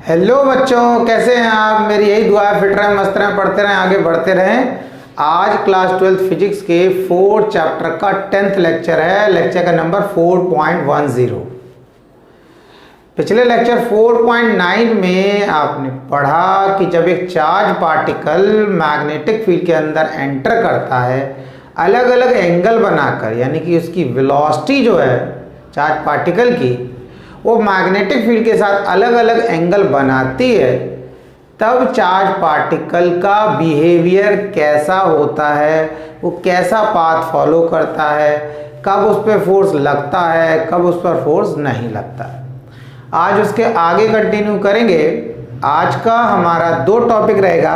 Hello बच्चों, कैसे हैं आप। मेरी यही दुआ है, फिट रहें, मस्त रहें, पढ़ते रहें, आगे बढ़ते रहें। आज क्लास 12 फिजिक्स के 4 चैप्टर का 10th लेक्चर है। लेक्चर का नंबर 4.10। पिछले लेक्चर 4.9 में आपने पढ़ा कि जब एक चार्ज पार्टिकल मैग्नेटिक फील्ड के अंदर एंटर करता है अलग अलग एंगल बनाकर, यानी कि उसकी वेलोसिटी जो है चार्ज पार्टिकल की वो मैग्नेटिक फील्ड के साथ अलग अलग एंगल बनाती है, तब चार्ज पार्टिकल का बिहेवियर कैसा होता है, वो कैसा पाथ फॉलो करता है, कब उस पर फोर्स लगता है, कब उस पर फोर्स नहीं लगता है। आज उसके आगे कंटिन्यू करेंगे। आज का हमारा 2 टॉपिक रहेगा।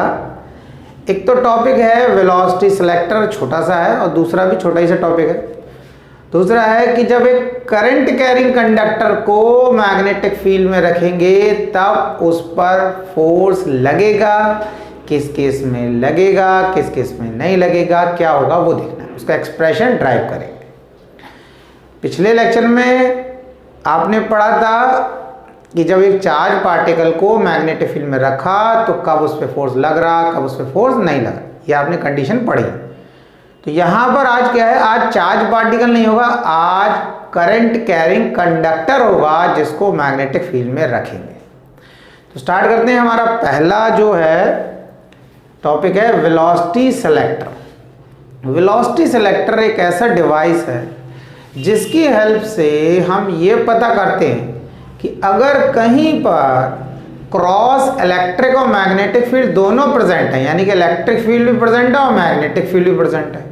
एक तो टॉपिक है वेलोसिटी सिलेक्टर, छोटा सा है, और दूसरा भी छोटा ही सा टॉपिक है। दूसरा है कि जब एक करंट कैरिंग कंडक्टर को मैग्नेटिक फील्ड में रखेंगे तब उस पर फोर्स लगेगा, किस केस में लगेगा, किस केस में नहीं लगेगा, क्या होगा वो देखना है, उसका एक्सप्रेशन ड्राइव करेंगे। पिछले लेक्चर में आपने पढ़ा था कि जब एक चार्ज पार्टिकल को मैग्नेटिक फील्ड में रखा तो कब उस पर फोर्स लग रहा, कब उस पर फोर्स नहीं लग रहा, ये आपने कंडीशन पढ़ी। तो यहाँ पर आज क्या है, आज चार्ज पार्टिकल नहीं होगा, आज करंट कैरिंग कंडक्टर होगा जिसको मैग्नेटिक फील्ड में रखेंगे। तो स्टार्ट करते हैं। हमारा पहला जो है टॉपिक है वेलोसिटी सिलेक्टर। वेलोसिटी सिलेक्टर एक ऐसा डिवाइस है जिसकी हेल्प से हम ये पता करते हैं कि अगर कहीं पर क्रॉस इलेक्ट्रिक और मैग्नेटिक फील्ड दोनों प्रेजेंट है, यानी कि इलेक्ट्रिक फील्ड भी प्रेजेंट है और मैग्नेटिक फील्ड भी प्रेजेंट है,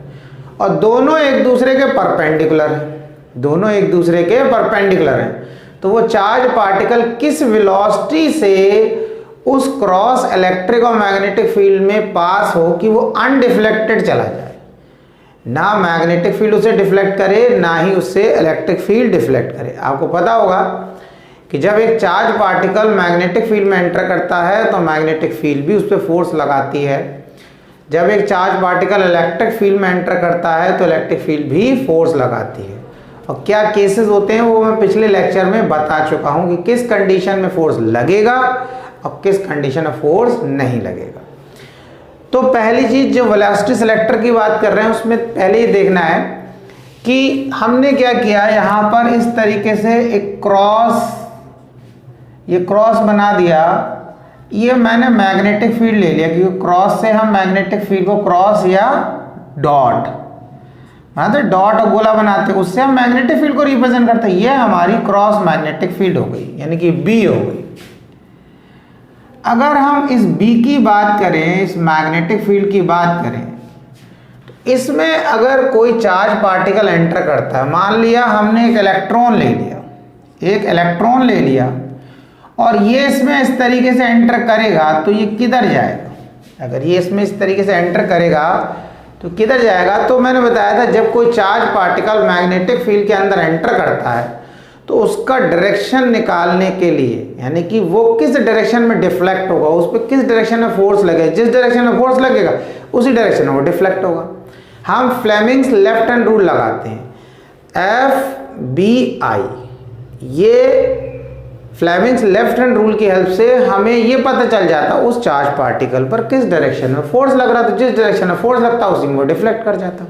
और दोनों एक दूसरे के परपेंडिकुलर हैं, दोनों एक दूसरे के परपेंडिकुलर हैं, तो वो चार्ज पार्टिकल किस वेलोसिटी से उस क्रॉस इलेक्ट्रिक और मैग्नेटिक फील्ड में पास हो कि वो अनडिफ्लेक्टेड चला जाए, ना मैग्नेटिक फील्ड उसे डिफ्लेक्ट करे ना ही उससे इलेक्ट्रिक फील्ड डिफ्लेक्ट करे। आपको पता होगा कि जब एक चार्ज पार्टिकल मैग्नेटिक फील्ड में एंटर करता है तो मैग्नेटिक फील्ड भी उस पर फोर्स लगाती है। जब एक चार्ज पार्टिकल इलेक्ट्रिक फील्ड में एंटर करता है तो इलेक्ट्रिक फील्ड भी फोर्स लगाती है। और क्या केसेस होते हैं वो मैं पिछले लेक्चर में बता चुका हूं कि किस कंडीशन में फोर्स लगेगा और किस कंडीशन में फोर्स नहीं लगेगा। तो पहली चीज जो वेलोसिटी सिलेक्टर की बात कर रहे हैं उसमें पहले ही देखना है कि हमने क्या किया, यहाँ पर इस तरीके से एक क्रॉस बना दिया। ये मैंने मैग्नेटिक फील्ड ले लिया क्योंकि क्रॉस से हम मैग्नेटिक फील्ड को क्रॉस या डॉट बनाते, डॉट और गोला बनाते, उससे हम मैग्नेटिक फील्ड को रिप्रेजेंट करते हैं। ये हमारी क्रॉस मैग्नेटिक फील्ड हो गई, यानी कि बी हो गई। अगर हम इस बी की बात करें, इस मैग्नेटिक फील्ड की बात करें, तो इसमें अगर कोई चार्ज पार्टिकल एंटर करता है, मान लिया हमने एक इलेक्ट्रॉन ले लिया और ये इसमें इस तरीके से एंटर करेगा तो ये किधर जाएगा। अगर ये इसमें इस तरीके से एंटर करेगा तो किधर जाएगा, तो मैंने बताया था जब कोई चार्ज पार्टिकल मैग्नेटिक फील्ड के अंदर एंटर करता है तो उसका डायरेक्शन निकालने के लिए, यानी कि वो किस डायरेक्शन में डिफ्लेक्ट होगा, उस पर किस डायरेक्शन में फोर्स लगेगा, जिस डायरेक्शन में फोर्स लगेगा उसी डायरेक्शन में वो डिफ्लेक्ट होगा। हम फ्लेमिंग्स लेफ्ट हैंड रूल लगाते हैं, FBI। ये फ्लेमिंग्स लेफ्ट हैंड रूल की हेल्प से हमें ये पता चल जाता उस चार्ज पार्टिकल पर किस डायरेक्शन में फोर्स लग रहा, तो जिस डायरेक्शन में फोर्स लगता उसी में वो डिफ्लेक्ट कर जाता।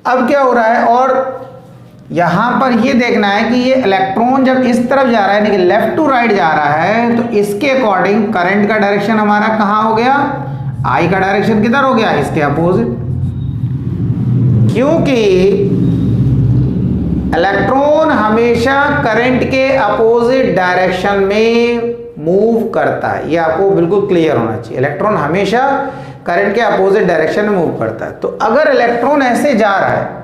अब क्या हो रहा है, और यहां पर ये देखना है कि ये इलेक्ट्रॉन जब इस तरफ जा रहा है, यानी कि लेफ्ट टू राइट जा रहा है, तो इसके अकॉर्डिंग करंट का डायरेक्शन हमारा कहां हो गया, आई का डायरेक्शन किधर हो गया, इसके अपोजिट। क्योंकि इलेक्ट्रॉन हमेशा करंट के अपोजिट डायरेक्शन में मूव करता है, ये आपको बिल्कुल क्लियर होना चाहिए। इलेक्ट्रॉन हमेशा करंट के अपोजिट डायरेक्शन में मूव करता है। तो अगर इलेक्ट्रॉन ऐसे जा रहा है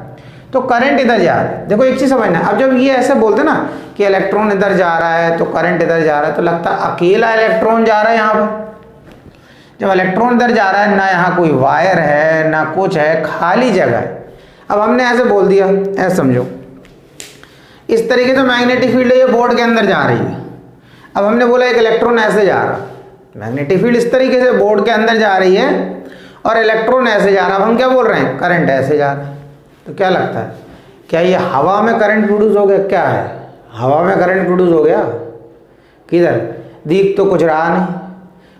तो करंट इधर जा रहा है। देखो एक चीज समझना, अब जब ये ऐसे बोलते ना कि इलेक्ट्रॉन इधर जा रहा है तो करंट इधर जा रहा है, तो लगता है अकेला इलेक्ट्रॉन जा रहा है। यहाँ पर जब इलेक्ट्रॉन इधर जा रहा है, ना यहाँ कोई वायर है ना कुछ है, खाली जगह है। अब हमने ऐसे बोल दिया, ऐसे समझो इस तरीके से मैग्नेटिक फील्ड ये बोर्ड के अंदर जा रही है। अब हमने बोला एक इलेक्ट्रॉन ऐसे जा रहा, मैग्नेटिक फील्ड इस तरीके से बोर्ड के अंदर जा रही है और इलेक्ट्रॉन ऐसे जा रहा। अब हम क्या बोल रहे हैं, करंट ऐसे जा रहा है। तो क्या लगता है, क्या ये हवा में करंट प्रोड्यूस हो गया? क्या है, हवा में करंट प्रोड्यूस हो गया? किधर दिख तो कुछ रहा नहीं,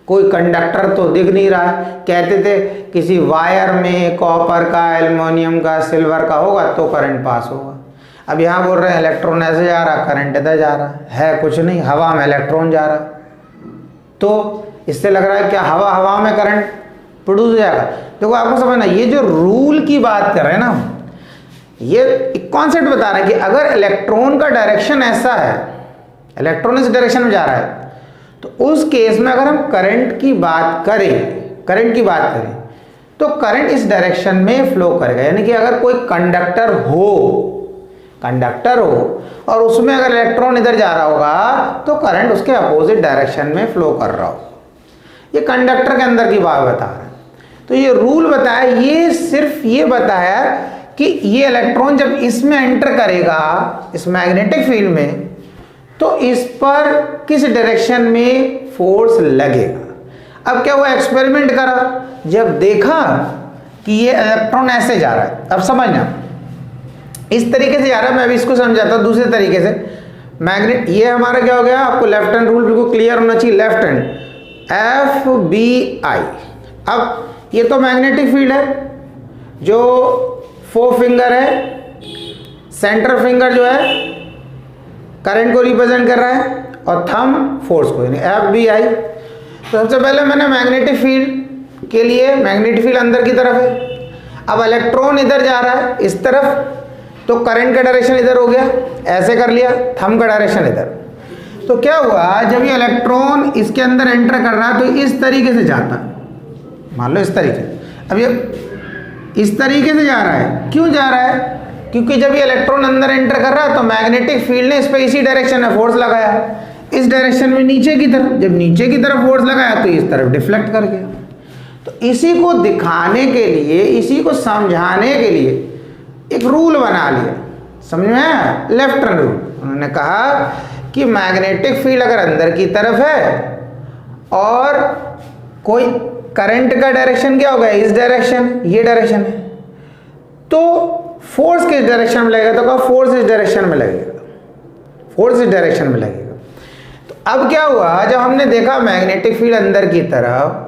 कोई कंडक्टर तो दिख नहीं रहा है। कहते थे किसी वायर में कॉपर का, एल्युमिनियम का, सिल्वर का होगा तो करंट पास होगा। अब यहाँ बोल रहे हैं इलेक्ट्रॉन ऐसे जा रहा, करंट इधर जा रहा है कुछ नहीं, हवा में इलेक्ट्रॉन जा रहा, तो इससे लग रहा है क्या हवा में करंट प्रोड्यूस हो जाएगा। देखो आपको समझना, ये जो रूल की बात कर रहे हैं ना, ये एक कॉन्सेप्ट बता रहे हैं कि अगर इलेक्ट्रॉन का डायरेक्शन ऐसा है, इलेक्ट्रॉन इस डायरेक्शन में जा रहा है, तो उस केस में अगर हम करंट की बात करें तो करंट इस डायरेक्शन में फ्लो करेगा। यानी कि अगर कोई कंडक्टर हो और उसमें अगर इलेक्ट्रॉन इधर जा रहा होगा तो करंट उसके अपोजिट डायरेक्शन में फ्लो कर रहा हो। ये कंडक्टर के अंदर की बात बता रहा है। तो ये रूल बताया, ये सिर्फ ये बताया कि ये इलेक्ट्रॉन जब इसमें एंटर करेगा इस मैग्नेटिक फील्ड में, तो इस पर किस डायरेक्शन में फोर्स लगेगा। अब क्या हुआ, एक्सपेरिमेंट करा, जब देखा कि ये इलेक्ट्रॉन ऐसे जा रहा है, अब समझना इस तरीके से जा रहा है, मैं अभी इसको समझाता हूं दूसरे तरीके से। मैग्नेट, ये हमारा क्या हो गया, आपको लेफ्ट हैंड रूल बिल्कुल क्लियर होना चाहिए, लेफ्ट हैंड FBI। अब ये तो मैग्नेटिक फील्ड है, जो 4 फिंगर है, सेंटर फिंगर जो है करंट को रिप्रेजेंट कर रहा है और थंब फोर्स को, यानी FBI। तो सबसे पहले मैंने मैग्नेटिक फील्ड के लिए, मैग्नेटिक फील्ड अंदर की तरफ है, अब इलेक्ट्रॉन इधर जा रहा है इस तरफ, तो करंट का डायरेक्शन इधर हो गया, ऐसे कर लिया, थंब का डायरेक्शन इधर। तो क्या हुआ, जब ये इलेक्ट्रॉन इसके अंदर एंटर कर रहा तो इस तरीके से जाता, मान लो इस तरीके, अब ये इस तरीके से जा रहा है, क्यों जा रहा है, क्योंकि जब ये इलेक्ट्रॉन अंदर एंटर कर रहा है तो मैग्नेटिक फील्ड ने इस पर इसी डायरेक्शन में फोर्स लगाया, इस डायरेक्शन में नीचे की तरफ, जब नीचे की तरफ फोर्स लगाया तो इस तरफ डिफ्लेक्ट कर गया। तो इसी को दिखाने के लिए, इसी को समझाने के लिए एक रूल बना लिया, समझ में आया, लेफ्ट हैंड रूल। उन्होंने कहा कि मैग्नेटिक फील्ड अगर अंदर की तरफ है और कोई करंट का डायरेक्शन क्या होगा, इस डायरेक्शन, ये डायरेक्शन है, तो फोर्स किस डायरेक्शन में लगेगा, तो कहा फोर्स इस डायरेक्शन में लगेगा, फोर्स इस डायरेक्शन में लगेगा। तो अब क्या हुआ, जब हमने देखा मैग्नेटिक फील्ड अंदर की तरफ,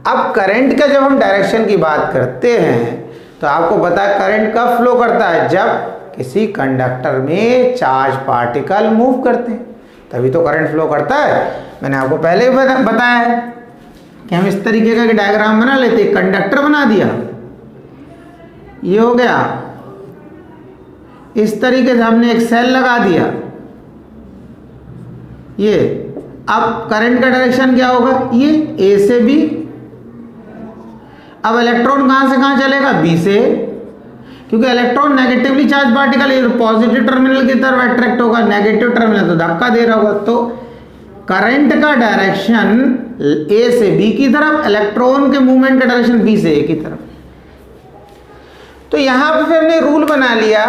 अब करंट का जब हम डायरेक्शन की बात करते हैं तो आपको पता है करंट कब फ्लो करता है, जब किसी कंडक्टर में चार्ज पार्टिकल मूव करते हैं तभी तो करंट फ्लो करता है। मैंने आपको पहले ही बताया है कि हम इस तरीके का डायग्राम बना लेते, कंडक्टर बना दिया, ये हो गया, इस तरीके से हमने एक सेल लगा दिया, ये, अब करंट का डायरेक्शन क्या होगा, ये A से B। अब इलेक्ट्रॉन कहां से कहां चलेगा, B से, क्योंकि electron negatively charge particle positive terminal की तरफ अट्रैक्ट होगा, नेगेटिव टर्मिनल तो धक्का दे रहा होगा, तो करंट का डायरेक्शन A से B की तरफ, इलेक्ट्रॉन के मूवमेंट का डायरेक्शन B से A की तरफ। तो यहां पे फिर हमने रूल बना लिया,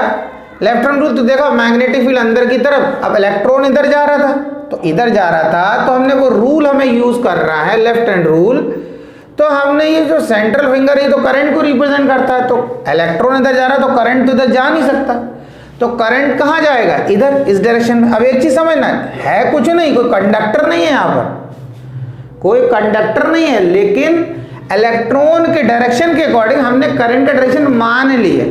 लेफ्ट हैंड रूल। तो देखा मैग्नेटिक फील्ड अंदर की तरफ, अब इलेक्ट्रॉन इधर जा रहा था, तो इधर जा रहा था, तो हमने वो रूल हमें यूज कर रहा है, लेफ्ट हैंड रूल। तो हमने ये जो सेंट्रल फिंगर है तो करंट को रिप्रेजेंट करता है, तो इलेक्ट्रॉन इधर जा रहा है तो करंट तो इधर जा नहीं सकता, तो करंट कहाँ जाएगा, इधर, इस डायरेक्शन में। अब एक चीज समझना है, कुछ नहीं, कोई कंडक्टर नहीं है यहाँ पर, कोई कंडक्टर नहीं है, लेकिन इलेक्ट्रॉन के डायरेक्शन के अकॉर्डिंग हमने करंट का डायरेक्शन मान लिया।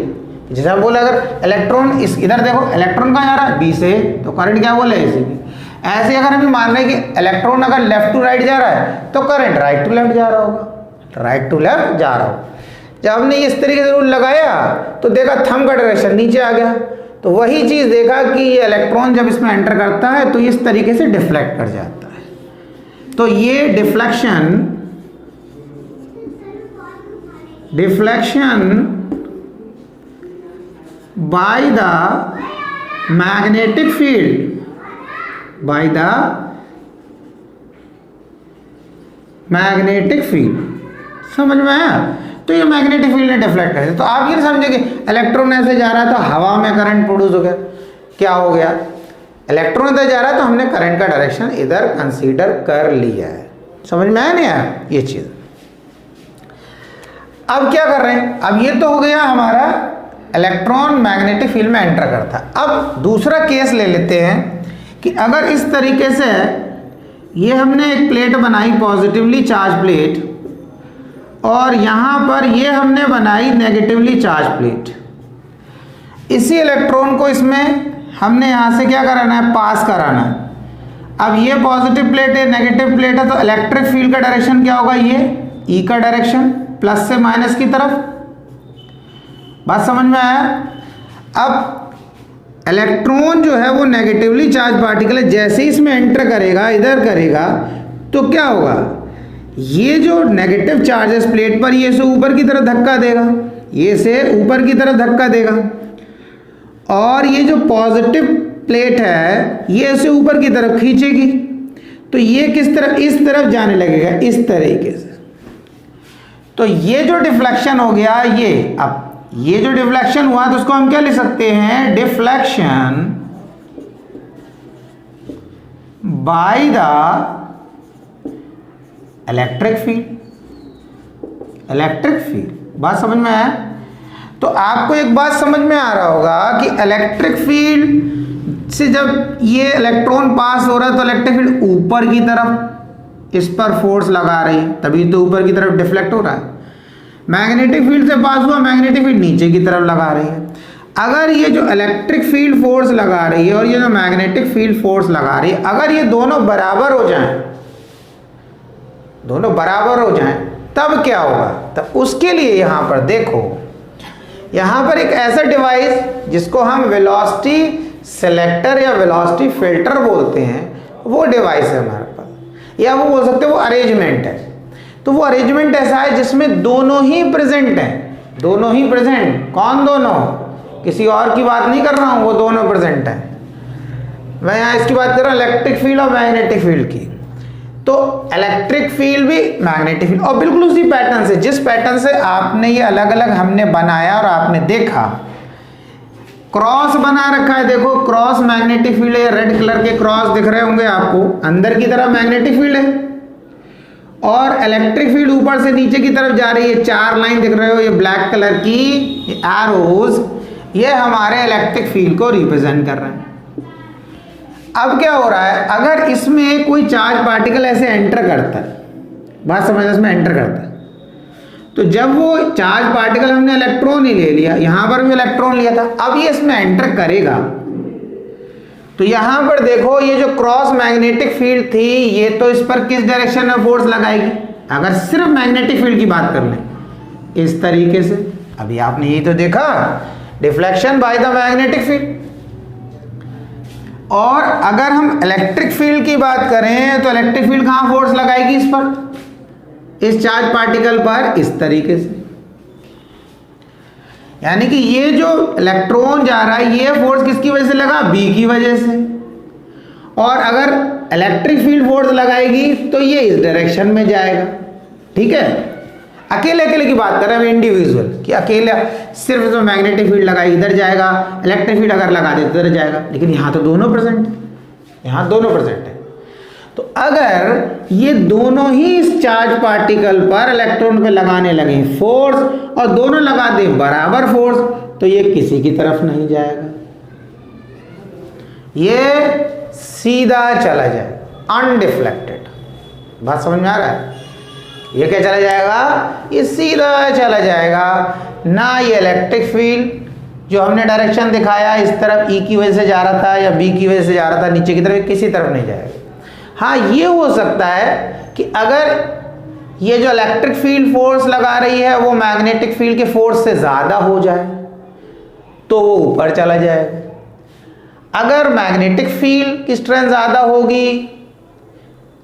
जैसे हम बोले अगर इलेक्ट्रॉन इस इधर देखो, इलेक्ट्रॉन कहाँ जा रहा है, B से, तो करंट क्या बोले, ऐसे अगर हमें मान रहे हैं कि इलेक्ट्रॉन अगर लेफ्ट टू राइट जा रहा है तो करंट राइट टू लेफ्ट जा रहा होगा, राइट टू लेफ्ट जा रहा हो। जब हमने इस तरीके से रूल लगाया तो देखा थंब का डायरेक्शन नीचे आ गया, तो वही चीज देखा कि ये इलेक्ट्रॉन जब इसमें एंटर करता है तो इस तरीके से डिफ्लेक्ट कर जाता है। तो ये deflection by the magnetic field, by the magnetic field, समझ में आया। तो ये मैग्नेटिक फील्ड ने डिफ्लेक्ट कर दिया। तो आप ये समझे कि इलेक्ट्रॉन ऐसे जा रहा है तो हवा में करंट प्रोड्यूस हो गया, क्या हो गया, इलेक्ट्रॉन इधर जा रहा है तो हमने करंट का डायरेक्शन इधर कंसीडर कर लिया है। समझ में आया नहीं आया ये चीज। अब क्या कर रहे हैं, अब ये तो हो गया हमारा इलेक्ट्रॉन मैग्नेटिक फील्ड में एंटर करता है। अब दूसरा केस ले लेते हैं कि अगर इस तरीके से ये हमने एक प्लेट बनाई पॉजिटिवली चार्ज प्लेट, और यहाँ पर ये हमने बनाई नेगेटिवली चार्ज प्लेट। इसी इलेक्ट्रॉन को इसमें हमने यहाँ से क्या कराना है, पास कराना है। अब ये पॉजिटिव प्लेट है, नेगेटिव प्लेट है, तो इलेक्ट्रिक फील्ड का डायरेक्शन क्या होगा, ये ई का डायरेक्शन, प्लस से माइनस की तरफ। बात समझ में आया? अब इलेक्ट्रॉन जो है वो नेगेटिवली चार्ज पार्टिकल है, जैसे ही इसमें एंटर करेगा, इधर करेगा, तो क्या होगा, ये जो नेगेटिव चार्ज है इस प्लेट पर, ये इसे ऊपर की तरफ धक्का देगा, ये इसे ऊपर की तरफ धक्का देगा, और ये जो पॉजिटिव प्लेट है ये इसे ऊपर की तरफ खींचेगी। तो ये किस तरफ, इस तरफ जाने लगेगा, इस तरीके से। तो ये जो डिफ्लेक्शन हो गया, ये अब ये जो डिफ्लेक्शन हुआ, तो उसको हम क्या लिख सकते हैं, deflection by the electric field. Electric field, बात समझ में आया? तो आपको एक बात समझ में आ रहा होगा कि इलेक्ट्रिक फील्ड से जब ये इलेक्ट्रॉन पास हो रहा है तो इलेक्ट्रिक फील्ड ऊपर की तरफ इस पर फोर्स लगा रही है, तभी तो ऊपर की तरफ डिफ्लेक्ट हो रहा है। मैग्नेटिक फील्ड से पास हुआ, मैग्नेटिक फील्ड नीचे की तरफ लगा रही है। अगर ये जो इलेक्ट्रिक फील्ड फोर्स लगा रही है और ये जो मैग्नेटिक फील्ड फोर्स लगा रही है, अगर ये दोनों बराबर हो जाएं, दोनों बराबर हो जाएं, तब क्या होगा, तब उसके लिए यहां पर देखो, यहां पर एक ऐसा डिवाइस जिसको हम वेलोसिटी सिलेक्टर या वेलोसिटी फिल्टर बोलते हैं, वो डिवाइस है हमारे पास, या वो बोल सकते हैं वो अरेंजमेंट है। तो वो अरेंजमेंट ऐसा है जिसमें दोनों ही प्रेजेंट हैं, दोनों ही प्रेजेंट। कौन दोनों, किसी और की बात नहीं कर रहा हूं, वो दोनों प्रेजेंट हैं। मैं यहाँ इसकी बात कर रहा हूँ इलेक्ट्रिक फील्ड और मैग्नेटिक फील्ड की। तो इलेक्ट्रिक फील्ड भी मैग्नेटिक फील्ड, और बिल्कुल उसी पैटर्न से, जिस पैटर्न से आपने ये अलग अलग हमने बनाया और आपने देखा, क्रॉस बना रखा है, देखो क्रॉस मैग्नेटिक फील्ड है, रेड कलर के क्रॉस दिख रहे होंगे आपको, अंदर की तरफ मैग्नेटिक फील्ड है, और इलेक्ट्रिक फील्ड ऊपर से नीचे की तरफ जा रही है, चार लाइन दिख रहे हो ये ब्लैक कलर की एरोज, ये हमारे इलेक्ट्रिक फील्ड को रिप्रेजेंट कर रहे हैं। अब क्या हो रहा है, अगर इसमें कोई चार्ज पार्टिकल ऐसे एंटर करता है, बात समझ, इसमें एंटर करता है, तो जब वो चार्ज पार्टिकल, हमने इलेक्ट्रॉन ही ले लिया, यहां पर भी इलेक्ट्रॉन लिया था, अब ये इसमें एंटर करेगा, तो यहां पर देखो ये जो क्रॉस मैग्नेटिक फील्ड थी, ये तो इस पर किस डायरेक्शन में फोर्स लगाएगी, अगर सिर्फ मैग्नेटिक फील्ड की बात कर लें, इस तरीके से। अभी आपने यही तो देखा, deflection by the magnetic field. और अगर हम इलेक्ट्रिक फील्ड की बात करें तो इलेक्ट्रिक फील्ड कहां फोर्स लगाएगी, इस पर, इस चार्ज पार्टिकल पर, इस तरीके से। यानी कि ये जो इलेक्ट्रॉन जा रहा है, ये फोर्स किसकी वजह से लगा, बी की वजह से। और अगर इलेक्ट्रिक फील्ड फोर्स लगाएगी तो ये इस डायरेक्शन में जाएगा। ठीक है, अकेले अकेले की बात कर रहे हैं, इंडिविजुअल, कि अकेले सिर्फ जो मैग्नेटिक फील्ड लगाई इधर जाएगा, इलेक्ट्रिक फील्ड अगर लगा दे तो इधर जाएगा, लेकिन यहाँ तो दोनों प्रेजेंट है, यहाँ दोनों प्रेजेंट है। तो अगर ये दोनों ही इस चार्ज पार्टिकल पर इलेक्ट्रॉन पे लगाने लगे फोर्स, और दोनों लगा दे बराबर फोर्स, तो ये किसी की तरफ नहीं जाएगा, ये सीधा चला जाए, अनडिफ्लेक्टेड। बात समझ में आ रहा है? ये क्या चला जाएगा, ये सीधा चला जाएगा, ना ये इलेक्ट्रिक फील्ड जो हमने डायरेक्शन दिखाया इस तरफ ई की वजह से जा रहा था या बी की वजह से जा रहा था नीचे की तरफ, किसी तरफ नहीं जाएगा। हाँ, ये हो सकता है कि अगर ये जो इलेक्ट्रिक फील्ड फोर्स लगा रही है वो मैग्नेटिक फील्ड के फोर्स से ज़्यादा हो जाए तो वो ऊपर चला जाएगा। अगर मैग्नेटिक फील्ड की स्ट्रेंथ ज़्यादा होगी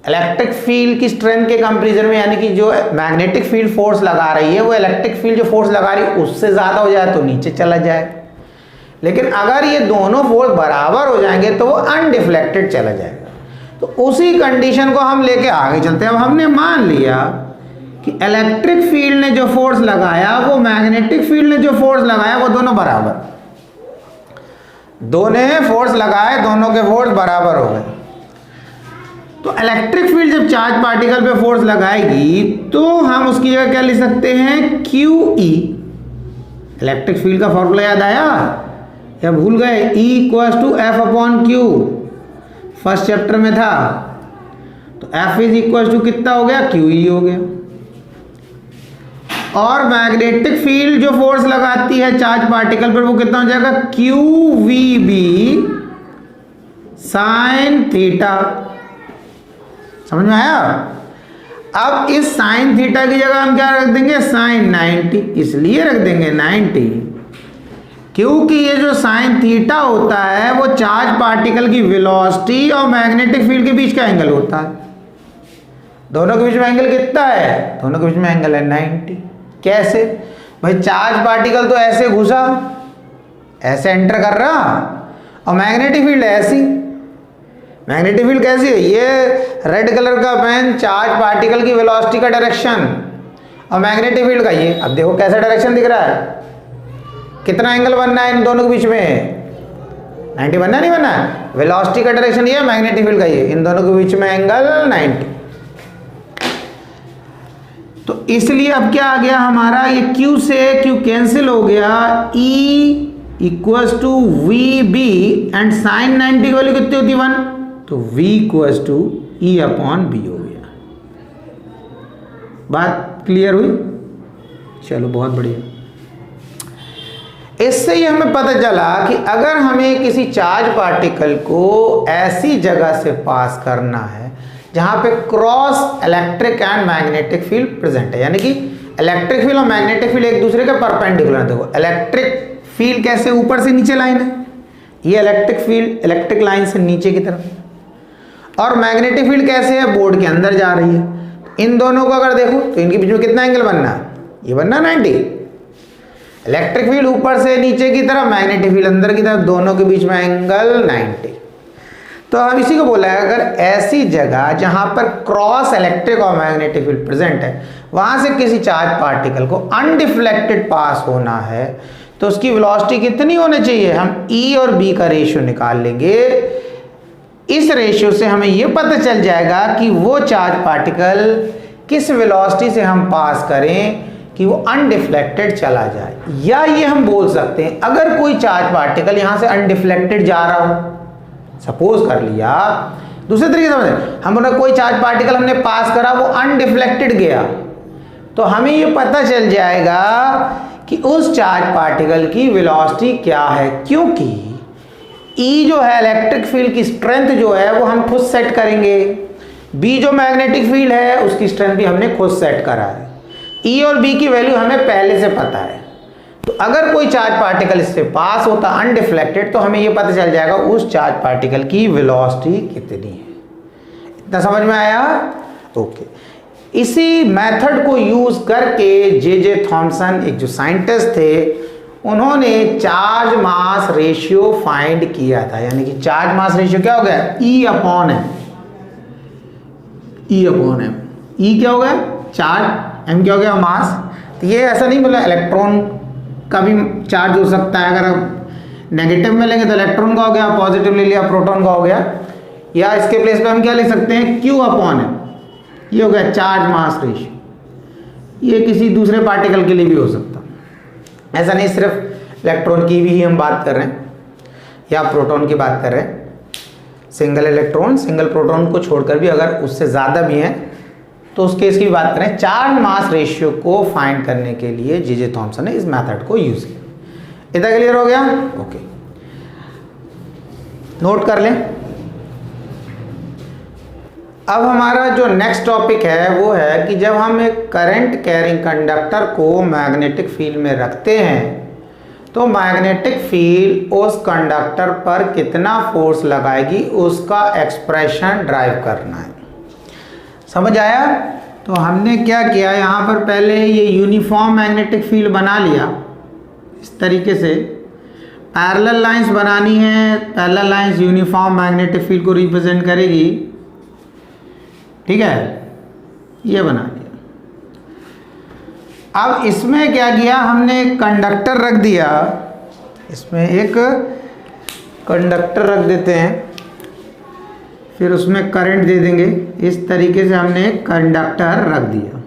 इलेक्ट्रिक फील्ड की स्ट्रेंथ के कंपैरिजन में, यानी कि जो मैग्नेटिक फील्ड फोर्स लगा रही है वो इलेक्ट्रिक फील्ड जो फोर्स लगा रही है उससे ज़्यादा हो जाए तो नीचे चला जाए। लेकिन अगर ये दोनों फोर्स बराबर हो जाएंगे तो वो अनडिफ्लेक्टेड चला जाएगा। तो उसी कंडीशन को हम लेके आगे चलते हैं। अब हमने मान लिया कि इलेक्ट्रिक फील्ड ने जो फोर्स लगाया वो मैग्नेटिक फील्ड ने जो फोर्स लगाया वो दोनों बराबर, दोनों फोर्स लगाए, दोनों के फोर्स बराबर हो गए। तो इलेक्ट्रिक फील्ड जब चार्ज पार्टिकल पे फोर्स लगाएगी तो हम उसकी जगह क्या लिख सकते हैं, QE। इलेक्ट्रिक फील्ड का फॉर्मूला याद आया या भूल गए? E = F/Q, फर्स्ट चैप्टर में था। तो F इज इक्वल टू कितना हो गया, क्यू ई हो गया। और मैग्नेटिक फील्ड जो फोर्स लगाती है चार्ज पार्टिकल पर वो कितना हो जाएगा, q v B sine theta. समझ में आया? अब इस साइन थीटा की जगह हम क्या रख देंगे, साइन 90। इसलिए रख देंगे 90 क्योंकि ये जो साइन थीटा होता है वो चार्ज पार्टिकल की वेलोसिटी और मैग्नेटिक फील्ड के बीच का एंगल होता है। दोनों के बीच में एंगल कितना है, दोनों के बीच में एंगल है 90। कैसे भाई, चार्ज पार्टिकल तो ऐसे घुसा, ऐसे एंटर कर रहा, और मैग्नेटिक फील्ड ऐसी। मैग्नेटिक फील्ड कैसी है, ये रेड कलर का पेन चार्ज पार्टिकल की वेलोसिटी का डायरेक्शन, और मैग्नेटिक फील्ड का ये। अब देखो कैसा डायरेक्शन दिख रहा है, कितना एंगल बनना है इन दोनों के बीच में, 90 बनना नहीं बनना है। वेलोसिटी का डायरेक्शन ये, मैग्नेटिक फील्ड का ये, इन दोनों के बीच में एंगल 90। तो इसलिए अब क्या आ गया हमारा, ये Q से Q कैंसिल हो गया, E equals to v B and sine 90 की वैल्यू कितनी होती है 1, तो V equals to E upon B हो गया। बात क्लियर हुई? चलो बहुत बढ़िया। इससे ही हमें पता चला कि अगर हमें किसी चार्ज पार्टिकल को ऐसी जगह से पास करना है जहां पे cross electric and magnetic field present है, यानी कि इलेक्ट्रिक फील्ड और मैग्नेटिक फील्ड एक दूसरे के परपेंडिकुलर है। देखो इलेक्ट्रिक फील्ड कैसे ऊपर से नीचे लाइन है, ये इलेक्ट्रिक फील्ड इलेक्ट्रिक लाइन से नीचे की तरफ, और मैग्नेटिक फील्ड कैसे है, बोर्ड के अंदर जा रही है। इन दोनों को अगर देखो तो इनके बीच में कितना एंगल बनना है, ये बनना 90। इलेक्ट्रिक फील्ड ऊपर से नीचे की तरफ, मैग्नेटिक फील्ड अंदर की तरफ, दोनों के बीच में एंगल 90। तो हम इसी को बोला है, अगर ऐसी जगह जहां पर क्रॉस इलेक्ट्रिक और मैग्नेटिक फील्ड प्रेजेंट है वहां से किसी चार्ज पार्टिकल को अनडिफ्लेक्टेड पास होना है तो उसकी वेलोसिटी कितनी होनी चाहिए, हम E और B का रेशियो निकाल लेंगे। इस रेशियो से हमें यह पता चल जाएगा कि वो चार्ज पार्टिकल किस वेलोसिटी से हम पास करें कि वो अनडिफ्लेक्टेड चला जाए। या ये हम बोल सकते हैं, अगर कोई चार्ज पार्टिकल यहां से अनडिफ्लेक्टेड जा रहा हो, सपोज कर लिया दूसरे तरीके से समझे, हमने कोई चार्ज पार्टिकल हमने पास करा, वो अनडिफ्लेक्टेड गया, तो हमें ये पता चल जाएगा कि उस चार्ज पार्टिकल की वेलोसिटी क्या है, क्योंकि E जो है इलेक्ट्रिक फील्ड की स्ट्रेंथ जो है वो हम खुद सेट करेंगे, B जो मैग्नेटिक फील्ड है उसकी स्ट्रेंथ भी हमने खुद सेट करा है, E और B की वैल्यू हमें पहले से पता है। तो अगर कोई चार्ज पार्टिकल इससे पास होता अनडिफ्लेक्टेड तो हमें यह पता चल जाएगा उस चार्ज पार्टिकल की वेलोसिटी कितनी है। इतना समझ में आया? ओके। इसी मेथड को यूज करके जे थॉमसन एक जो साइंटिस्ट थे उन्होंने चार्ज मास रेशियो फाइंड किया था। यानी कि चार्ज मास रेशियो क्या हो गया, E upon m. E upon m, E क्या हो गया चार्ज, M क्या हो गया मास। तो ये ऐसा नहीं बोला इलेक्ट्रॉन का भी चार्ज हो सकता है, अगर आप नेगेटिव में लेंगे तो इलेक्ट्रॉन का हो गया, पॉजिटिव ले लिया प्रोटॉन का हो गया, या इसके प्लेस पे हम क्या लिख सकते हैं Q अपॉन एम। ये हो गया चार्ज मास रेशियो। ये किसी दूसरे पार्टिकल के लिए भी हो सकता, ऐसा नहीं सिर्फ इलेक्ट्रॉन की भी हम बात कर रहे हैं या प्रोटॉन की बात कर रहे हैं। सिंगल इलेक्ट्रॉन सिंगल प्रोटॉन को छोड़कर भी अगर उससे ज़्यादा भी हैं तो उस केस की भी बात करें। चार्ज मास रेशियो को फाइंड करने के लिए जे थॉमसन ने इस मेथड को यूज़ किया। इतना क्लियर हो गया? ओके, नोट कर लें। अब हमारा जो नेक्स्ट टॉपिक है वो है कि जब हम एक करंट कैरिंग कंडक्टर को मैग्नेटिक फील्ड में रखते हैं तो मैग्नेटिक फील्ड उस कंडक्टर पर कितना फोर्स लगाएगी उसका एक्सप्रेशन ड्राइव करना है। समझ आया? तो हमने क्या किया, यहाँ पर पहले ये यूनिफॉर्म मैग्नेटिक फील्ड बना लिया इस तरीके से। पैरेलल लाइंस बनानी है, parallel lines uniform magnetic field को रिप्रेजेंट करेगी, ठीक है, ये बना लिया। अब इसमें क्या किया, हमने एक कंडक्टर रख दिया, इसमें एक कंडक्टर रख देते हैं, फिर उसमें करंट दे देंगे। इस तरीके से हमने एक कंडक्टर रख दिया,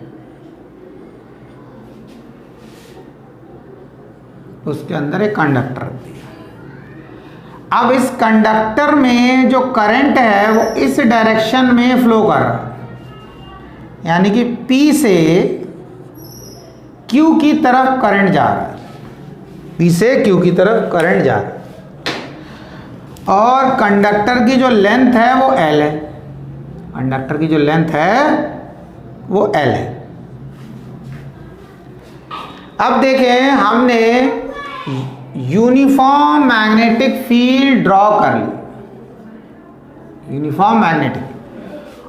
उसके अंदर एक कंडक्टर रख दिया। अब इस कंडक्टर में जो करंट है वो इस डायरेक्शन में फ्लो कर रहा है, यानी कि P से Q की तरफ करंट जा रहा है, P से Q की तरफ करंट जा रहा है। और कंडक्टर की जो लेंथ है वो L है, कंडक्टर की जो लेंथ है वो L है। अब देखें, हमने यूनिफॉर्म मैग्नेटिक फील्ड ड्रॉ कर ली, यूनिफॉर्म मैग्नेटिक,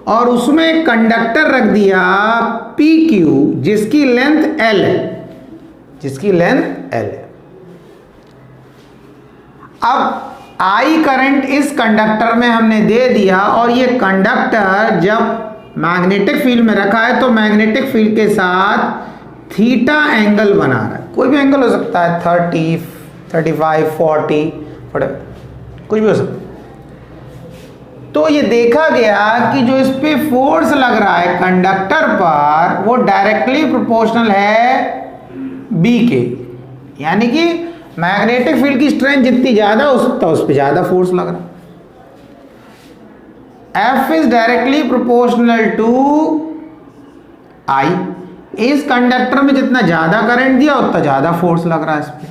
और उसमें एक कंडक्टर रख दिया PQ जिसकी लेंथ L है, जिसकी लेंथ L है। अब I करंट इस कंडक्टर में हमने दे दिया, और ये कंडक्टर जब मैग्नेटिक फील्ड में रखा है तो मैग्नेटिक फील्ड के साथ थीटा एंगल बना रहा है। कोई भी एंगल हो सकता है, 30, 35, 40, कुछ भी हो सकता है। तो ये देखा गया कि जो इस पे फोर्स लग रहा है कंडक्टर पर वो डायरेक्टली प्रोपोर्शनल है B के, यानी कि मैग्नेटिक फील्ड की स्ट्रेंथ जितनी ज्यादा उस पर ज्यादा फोर्स लग रहा है। F is directly proportional to I। इस कंडक्टर में जितना ज्यादा करंट दिया उतना ज्यादा फोर्स लग रहा है इस पे।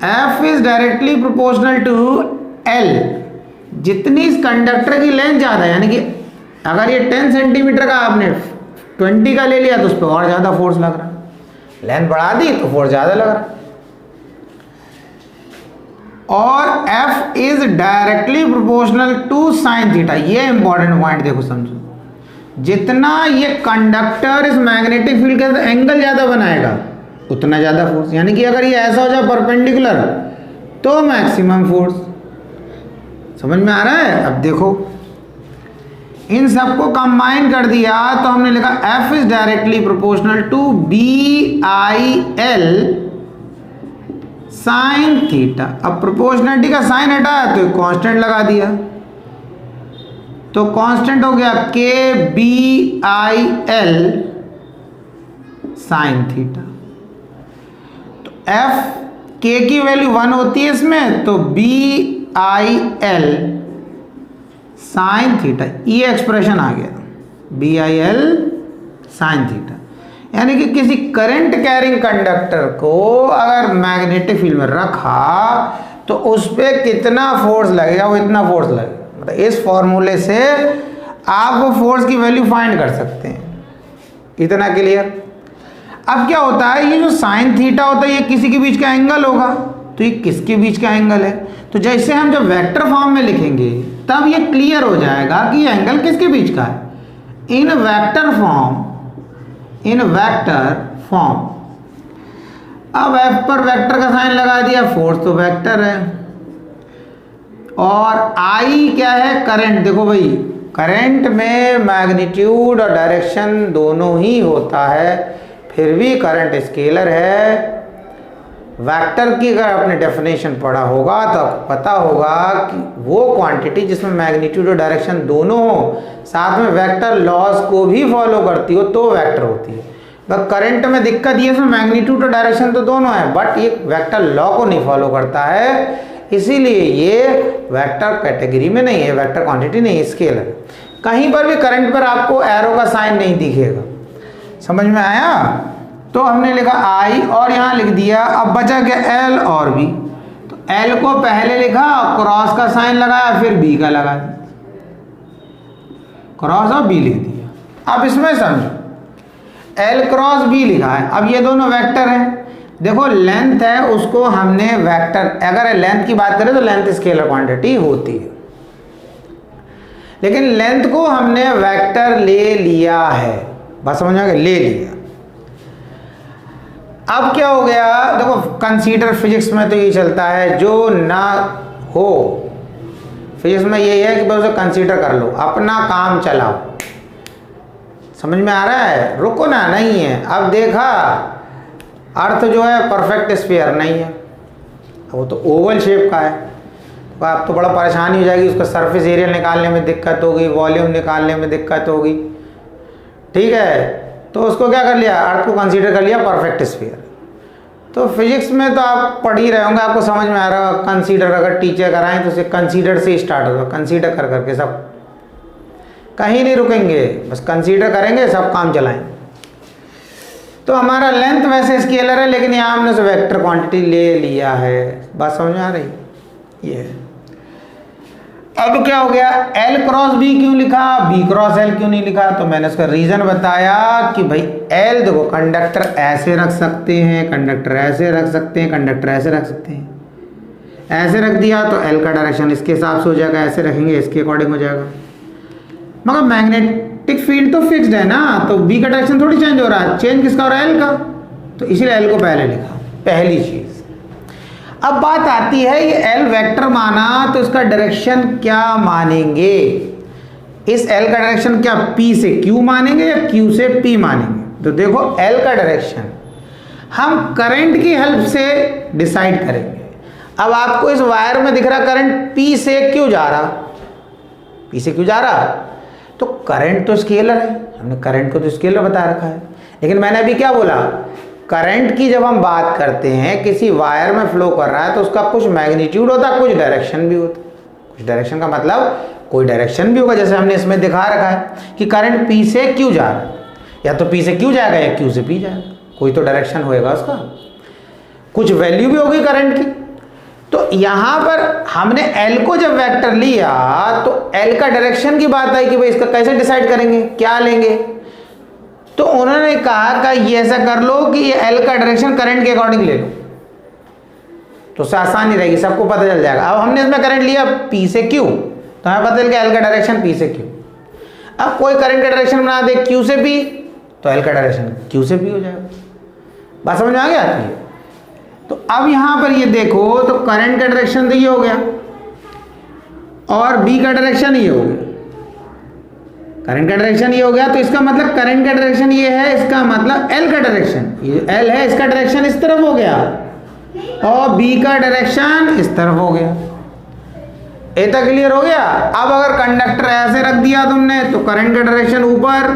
F is directly proportional to L। जितनी इस कंडक्टर की लेंथ ज्यादा है, यानी कि अगर ये 10 सेंटीमीटर का आपने 20 का ले लिया तो उस पर और ज्यादा फोर्स लग रहा है, लेंथ बढ़ा दी तो फोर्स ज्यादा लग रहा है। और F is directly proportional to sine theta. ये इंपॉर्टेंट पॉइंट देखो, समझो, जितना ये कंडक्टर इस मैग्नेटिक फील्ड के साथ एंगल ज्यादा बनाएगा उतना ज्यादा फोर्स, यानी कि अगर ये ऐसा हो जाए परपेंडिकुलर तो मैक्सिमम फोर्स। समझ में आ रहा है? अब देखो, इन सबको कंबाइन कर दिया तो हमने लिखा F is directly proportional to BIL sine theta. अब प्रोपोर्शनलिटी का साइन हटाया तो कांस्टेंट लगा दिया, तो कांस्टेंट हो गया KBIL साइन थीटा। तो F K की वैल्यू 1 होती है इसमें, तो BIL साइन थीटा, ये एक्सप्रेशन आ गया, BIL साइन थीटा। यानी कि किसी करंट कैरिंग कंडक्टर को अगर मैग्नेटिक फील्ड में रखा तो उस पर कितना फोर्स लगेगा, वो इतना फोर्स लगेगा। मतलब इस फॉर्मूले से आप वो फोर्स की वैल्यू फाइंड कर सकते हैं। इतना क्लियर? अब क्या होता है, ये जो साइन थीटा होता है ये किसी के बीच का एंगल होगा, तो ये किसके बीच का एंगल है? तो जैसे हम जब वेक्टर फॉर्म में लिखेंगे तब ये क्लियर हो जाएगा कि ये एंगल किसके बीच का है। इन वेक्टर फॉर्म, इन वेक्टर फॉर्म, अब F पर वेक्टर का साइन लगा दिया, फोर्स तो वेक्टर है, और I क्या है? करंट। देखो भाई, करंट में मैग्नीट्यूड और डायरेक्शन दोनों ही होता है, फिर भी करंट स्केलर है। वेक्टर की अगर आपने डेफिनेशन पढ़ा होगा तो आपको पता होगा कि वो क्वांटिटी जिसमें मैग्नीट्यूड और डायरेक्शन दोनों हो, साथ में वेक्टर लॉज को भी फॉलो करती हो तो वेक्टर होती है। बस करंट में दिक्कत ये, इसमें मैग्नीट्यूड और डायरेक्शन तो दोनों है, बट ये वेक्टर लॉ को नहीं फॉलो करता है, इसीलिए ये वेक्टर कैटेगरी में नहीं है, वेक्टर क्वांटिटी नहीं है, स्केलर। कहीं पर भी करंट पर आपको एरो का साइन नहीं दिखेगा। समझ में आया? तो हमने लिखा I और यहाँ लिख दिया। अब बचा क्या? L और B। तो L को पहले लिखा, क्रॉस का साइन लगाया, फिर B का लगा दिया, क्रॉस और B लिख दिया। अब इसमें समझो, L क्रॉस B लिखा है। अब ये दोनों वेक्टर हैं। देखो लेंथ है, उसको हमने वेक्टर, अगर लेंथ की बात करें तो लेंथ स्केलर क्वांटिटी होती है, लेकिन लेंथ को हमने वेक्टर ले लिया है। बस समझ में, ले लिया। अब क्या हो गया? देखो कंसीडर, फिजिक्स में तो ये चलता है, जो ना हो फिजिक्स में यही है कि बस उसे कंसीडर कर लो, अपना काम चलाओ। समझ में आ रहा है? रुको ना, नहीं है। अब देखा, अर्थ जो है परफेक्ट स्फीयर नहीं है, वो तो ओवल शेप का है, तो आप तो बड़ा परेशानी हो जाएगी, उसका सरफेस एरिया निकालने में दिक्कत होगी, वॉल्यूम निकालने में दिक्कत होगी। ठीक है, तो उसको क्या कर लिया? अर्थ को कंसीडर कर लिया परफेक्ट स्फीयर। तो फिजिक्स में तो आप पढ़ ही रहे होंगे, आपको समझ में आ रहा होगा। कंसीडर अगर टीचर कराएं तो उसे कंसीडर से स्टार्ट होगा, कंसीडर कर करके सब, कहीं नहीं रुकेंगे, बस कंसीडर करेंगे, सब काम चलाएंगे। तो हमारा लेंथ वैसे स्केलर है, लेकिन यहाँ हमने उसे वेक्टर क्वांटिटी ले लिया है। बात समझ में आ रही? ये अब क्या हो गया, L क्रॉस B क्यों लिखा, B क्रॉस L क्यों नहीं लिखा? तो मैंने उसका रीजन बताया कि भाई L देखो, कंडक्टर ऐसे रख सकते हैं, कंडक्टर ऐसे रख सकते हैं, कंडक्टर ऐसे रख सकते हैं। ऐसे रख दिया तो L का डायरेक्शन इसके हिसाब से हो जाएगा, ऐसे रखेंगे इसके अकॉर्डिंग हो जाएगा। मगर मैग्नेटिक फील्ड तो फिक्स्ड है ना, तो B का डायरेक्शन थोड़ी चेंज हो रहा है, चेंज किसका हो रहा है, L का। तो इसलिए L को पहले लिखा, पहली चीज। अब बात आती है ये L वेक्टर माना तो इसका डायरेक्शन क्या मानेंगे? इस L का डायरेक्शन क्या P से Q मानेंगे या Q से P मानेंगे? तो देखो L का डायरेक्शन हम करंट की हेल्प से डिसाइड करेंगे। अब आपको इस वायर में दिख रहा करंट P से क्यों जा रहा, P से क्यों जा रहा? तो करंट तो स्केलर है, हमने करंट को तो स्केलर बता रखा है। लेकिन मैंने अभी क्या बोला, करंट की जब हम बात करते हैं, किसी वायर में फ्लो कर रहा है तो उसका कुछ मैग्नीट्यूड होता है, कुछ डायरेक्शन भी होता है। कुछ डायरेक्शन का मतलब कोई डायरेक्शन भी होगा, जैसे हमने इसमें दिखा रखा है कि करंट P से Q जा रहा है, या तो P से Q जाएगा या Q से P जाएगा, कोई तो डायरेक्शन होएगा उसका, कुछ वैल्यू भी होगी करंट की। तो यहाँ पर हमने L को जब वेक्टर लिया तो L का डायरेक्शन की बात आई कि भाई इसका कैसे डिसाइड करेंगे, क्या लेंगे। तो उन्होंने कहा कि ये ऐसा कर लो कि ये L का डायरेक्शन करंट के अकॉर्डिंग ले लो, तो उससे आसानी रहेगी, सबको पता चल जाएगा। अब हमने इसमें करंट लिया P से Q, तो हमें पता चल गया L का डायरेक्शन P से Q। अब कोई करंट का डायरेक्शन बना दे Q से P, तो L का डायरेक्शन Q से P हो जाएगा। बात समझ में आ गया? तो अब यहां पर ये देखो, तो करंट का डायरेक्शन तो ये हो गया और B का डायरेक्शन ये हो गया, करंट का डायरेक्शन ये हो गया। तो इसका मतलब करंट का डायरेक्शन ये है, इसका मतलब L का डायरेक्शन, ये L है, इसका डायरेक्शन इस तरफ हो गया और B का डायरेक्शन इस तरफ हो गया। इतना क्लियर हो गया? अब अगर कंडक्टर ऐसे रख दिया तुमने तो करंट का डायरेक्शन ऊपर,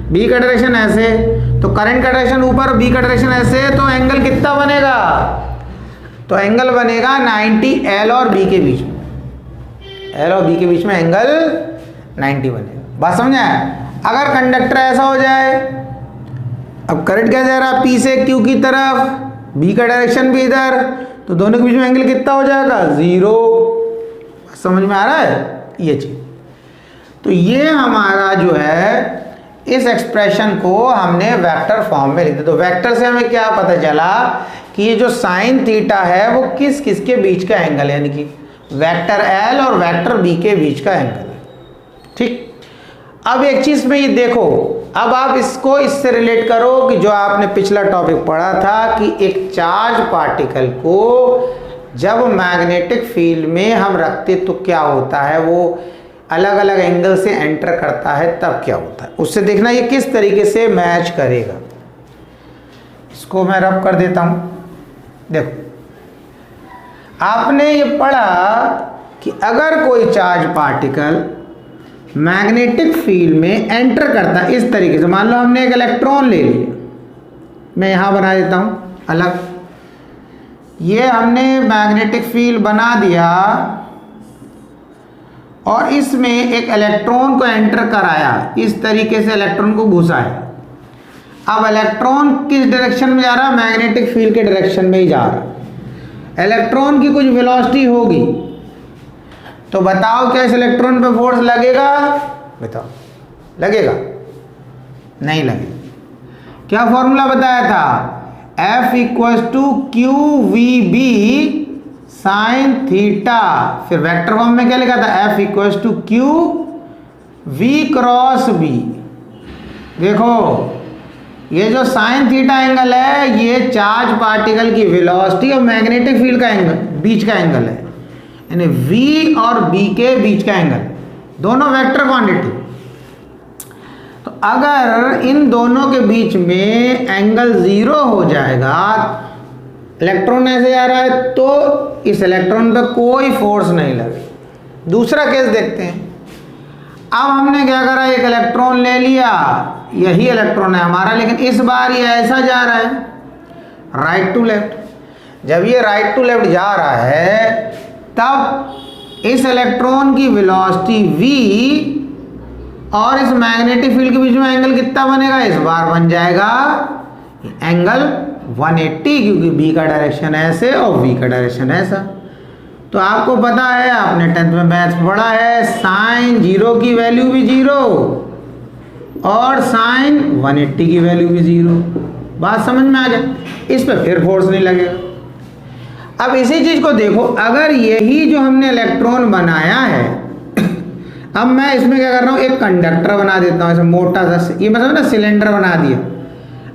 B का डायरेक्शन ऐसे, तो करंट का डायरेक्शन ऊपर, B का डायरेक्शन ऐसे, तो एंगल कितना बनेगा? तो एंगल बनेगा 90 L और B के बीच में, L और B के बीच में एंगल 90 बनेगा। बात समझ आया? अगर कंडक्टर ऐसा हो जाए, अब करंट क्या जा रहा, P से Q की तरफ, B का डायरेक्शन भी इधर, तो दोनों के बीच में एंगल कितना हो जाएगा? 0। समझ में आ रहा है ये चीज? तो ये हमारा जो है, इस एक्सप्रेशन को हमने वेक्टर फॉर्म में लिख दिया। तो वेक्टर से हमें क्या पता चला कि ये जो साइन थीटा है वो किस किस के बीच का एंगल है, यानी कि वेक्टर L और वेक्टर B के बीच का एंगल है। ठीक, अब एक चीज में ये देखो, अब आप इसको इससे रिलेट करो कि जो आपने पिछला टॉपिक पढ़ा था कि एक चार्ज पार्टिकल को जब मैग्नेटिक फील्ड में हम रखते तो क्या होता है, वो अलग अलग एंगल से एंटर करता है, तब क्या होता है, उससे देखना ये किस तरीके से मैच करेगा। इसको मैं रब कर देता हूं। देखो, आपने ये पढ़ा कि अगर कोई चार्ज पार्टिकल मैग्नेटिक फील्ड में एंटर करता है इस तरीके से, मान लो हमने एक इलेक्ट्रॉन ले लिया, मैं यहां बना देता हूं अलग, ये हमने मैग्नेटिक फील्ड बना दिया और इसमें एक इलेक्ट्रॉन को एंटर कराया, इस तरीके से इलेक्ट्रॉन को घुसाया। अब इलेक्ट्रॉन किस डायरेक्शन में जा रहा है? मैग्नेटिक फील्ड के डायरेक्शन में ही जा रहा है। इलेक्ट्रॉन की कुछ वेलोसिटी होगी, तो बताओ क्या इस इलेक्ट्रॉन पे फोर्स लगेगा? बताओ, लगेगा? नहीं लगेगा। क्या फॉर्मूला बताया था? F = QVB साइन थीटा, फिर वेक्टर फॉर्म में क्या लिखा था? F = QV cross B। देखो, ये जो साइन थीटा एंगल है, ये चार्ज पार्टिकल की वेलोसिटी और मैग्नेटिक फील्ड का एंगल, बीच का एंगल है, यानी V और B के बीच का एंगल, दोनों वेक्टर क्वांटिटी। तो अगर इन दोनों के बीच में एंगल 0 हो जाएगा, इलेक्ट्रॉन ऐसे जा रहा है, तो इस इलेक्ट्रॉन पे कोई फोर्स नहीं लगे। दूसरा केस देखते हैं। अब हमने क्या करा, एक इलेक्ट्रॉन ले लिया, यही इलेक्ट्रॉन है हमारा, लेकिन इस बार ये ऐसा जा रहा है, राइट टू लेफ्ट। जब ये राइट टू लेफ्ट जा रहा है तब इस इलेक्ट्रॉन की वेलोसिटी v और इस मैग्नेटिक फील्ड के बीच में एंगल कितना बनेगा, इस बार बन जाएगा एंगल 180, क्योंकि b का डायरेक्शन ऐसे और v का डायरेक्शन ऐसा। तो आपको पता है, आपने 10th में मैथ्स पढ़ा है, साइन 0 की वैल्यू भी 0 और साइन 180 की वैल्यू भी 0। बात समझ में आ गया, इस पे फिर फोर्स नहीं लगेगा। अब इसी चीज को देखो, अगर यही जो हमने इलेक्ट्रॉन बनाया है, अब मैं इसमें क्या कर रहा हूँ, एक कंडक्टर बना देता हूँ ऐसे मोटा सा, ये मतलब ना सिलेंडर बना दिया,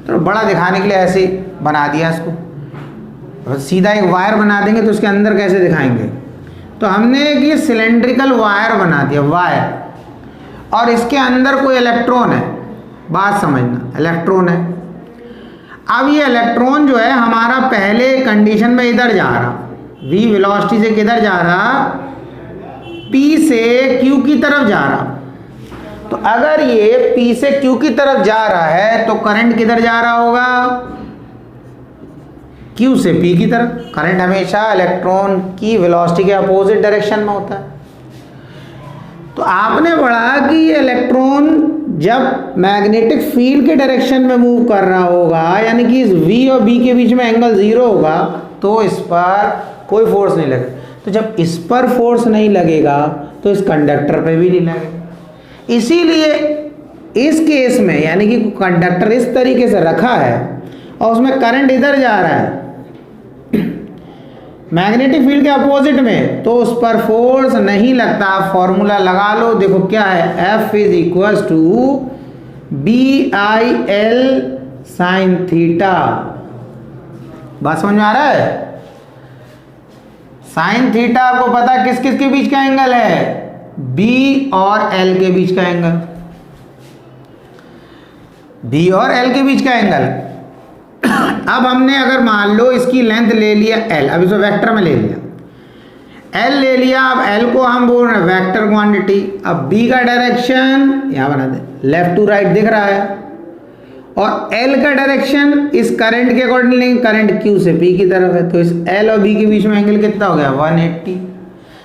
तो बड़ा दिखाने के लिए ऐसे बना दिया इसको। सीधा एक वायर बना देंगे तो उसके अंदर कैसे दिखाएंगे, तो हमने एक ये सिलेंड्रिकल वायर बना दिया, वायर, और इसके अंदर कोई इलेक्ट्रॉन है। बात समझना, इलेक्ट्रॉन है। अब ये इलेक्ट्रॉन जो है हमारा पहले कंडीशन में इधर जा रहा, v वेलोसिटी से किधर जा रहा, p से q की तरफ जा रहा। तो अगर ये p से q की तरफ जा रहा है तो करंट किधर जा रहा होगा, q से p की तरफ। करंट हमेशा इलेक्ट्रॉन की वेलोसिटी के अपोजिट डायरेक्शन में होता है। तो आपने पढ़ा कि ये इलेक्ट्रॉन जब मैग्नेटिक फील्ड के डायरेक्शन में मूव कर रहा होगा, यानी कि इस v और b के बीच में एंगल 0 होगा, तो इस पर कोई फोर्स नहीं लगेगा। तो जब इस पर फोर्स नहीं लगेगा तो इस कंडक्टर पे भी नहीं लगेगा। इसीलिए इस केस में, यानी कि कंडक्टर इस तरीके से रखा है और उसमें करंट इधर जा रहा है मैग्नेटिक फील्ड के अपोजिट में, तो उस पर फोर्स नहीं लगता। आप फॉर्मूला लगा लो, देखो क्या है, F is equal to BIL sine theta. बात समझ में आ रहा है? साइन थीटा आपको पता है किस किस के बीच का एंगल है, B और L के बीच का एंगल, B और L के बीच का एंगल। अब हमने अगर मान लो इसकी लेंथ ले लिया L, अब इसे वेक्टर में ले लिया, L ले लिया। अब L को हम बोल रहे हैं वेक्टर क्वांटिटी। अब B का डायरेक्शन यहाँ बना दे, लेफ्ट टू राइट दिख रहा है, और L का डायरेक्शन इस करंट के अकॉर्डिंग लेंगे, करंट Q से P की तरफ है, तो इस L और B के बीच में एंगल कितना हो गया, 180।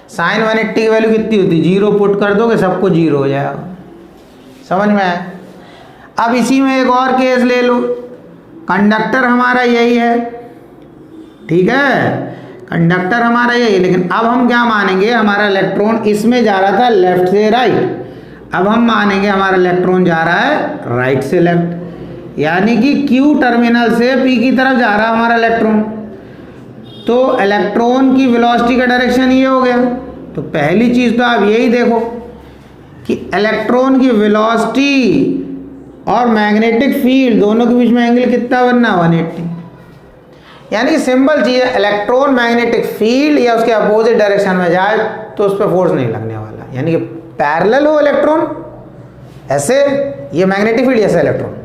साइन 180 की वैल्यू कितनी होती है, 0 पुट कर दोगे सबको 0 हो जाएगा। समझ में आया? अब इसी में एक और केस ले लो, कंडक्टर हमारा यही है, ठीक है, कंडक्टर हमारा यही है, लेकिन अब हम क्या मानेंगे, हमारा इलेक्ट्रॉन इसमें जा रहा था लेफ्ट से राइट, अब हम मानेंगे हमारा इलेक्ट्रॉन जा रहा है राइट से लेफ्ट, यानी कि Q टर्मिनल से P की तरफ जा रहा है हमारा इलेक्ट्रॉन। तो इलेक्ट्रॉन की वेलोसिटी का डायरेक्शन ये हो गया। तो पहली चीज तो आप यही देखो कि इलेक्ट्रॉन की वेलोसिटी और मैग्नेटिक फील्ड दोनों के बीच में एंगल कितना बनना, 180। यानी कि सिंपल चीज है, इलेक्ट्रॉन मैग्नेटिक फील्ड या उसके अपोजिट डायरेक्शन में जाए तो उस पर फोर्स नहीं लगने वाला। यानी कि पैरेलल हो इलेक्ट्रॉन ऐसे, ये मैग्नेटिक फील्ड ऐसे इलेक्ट्रॉन,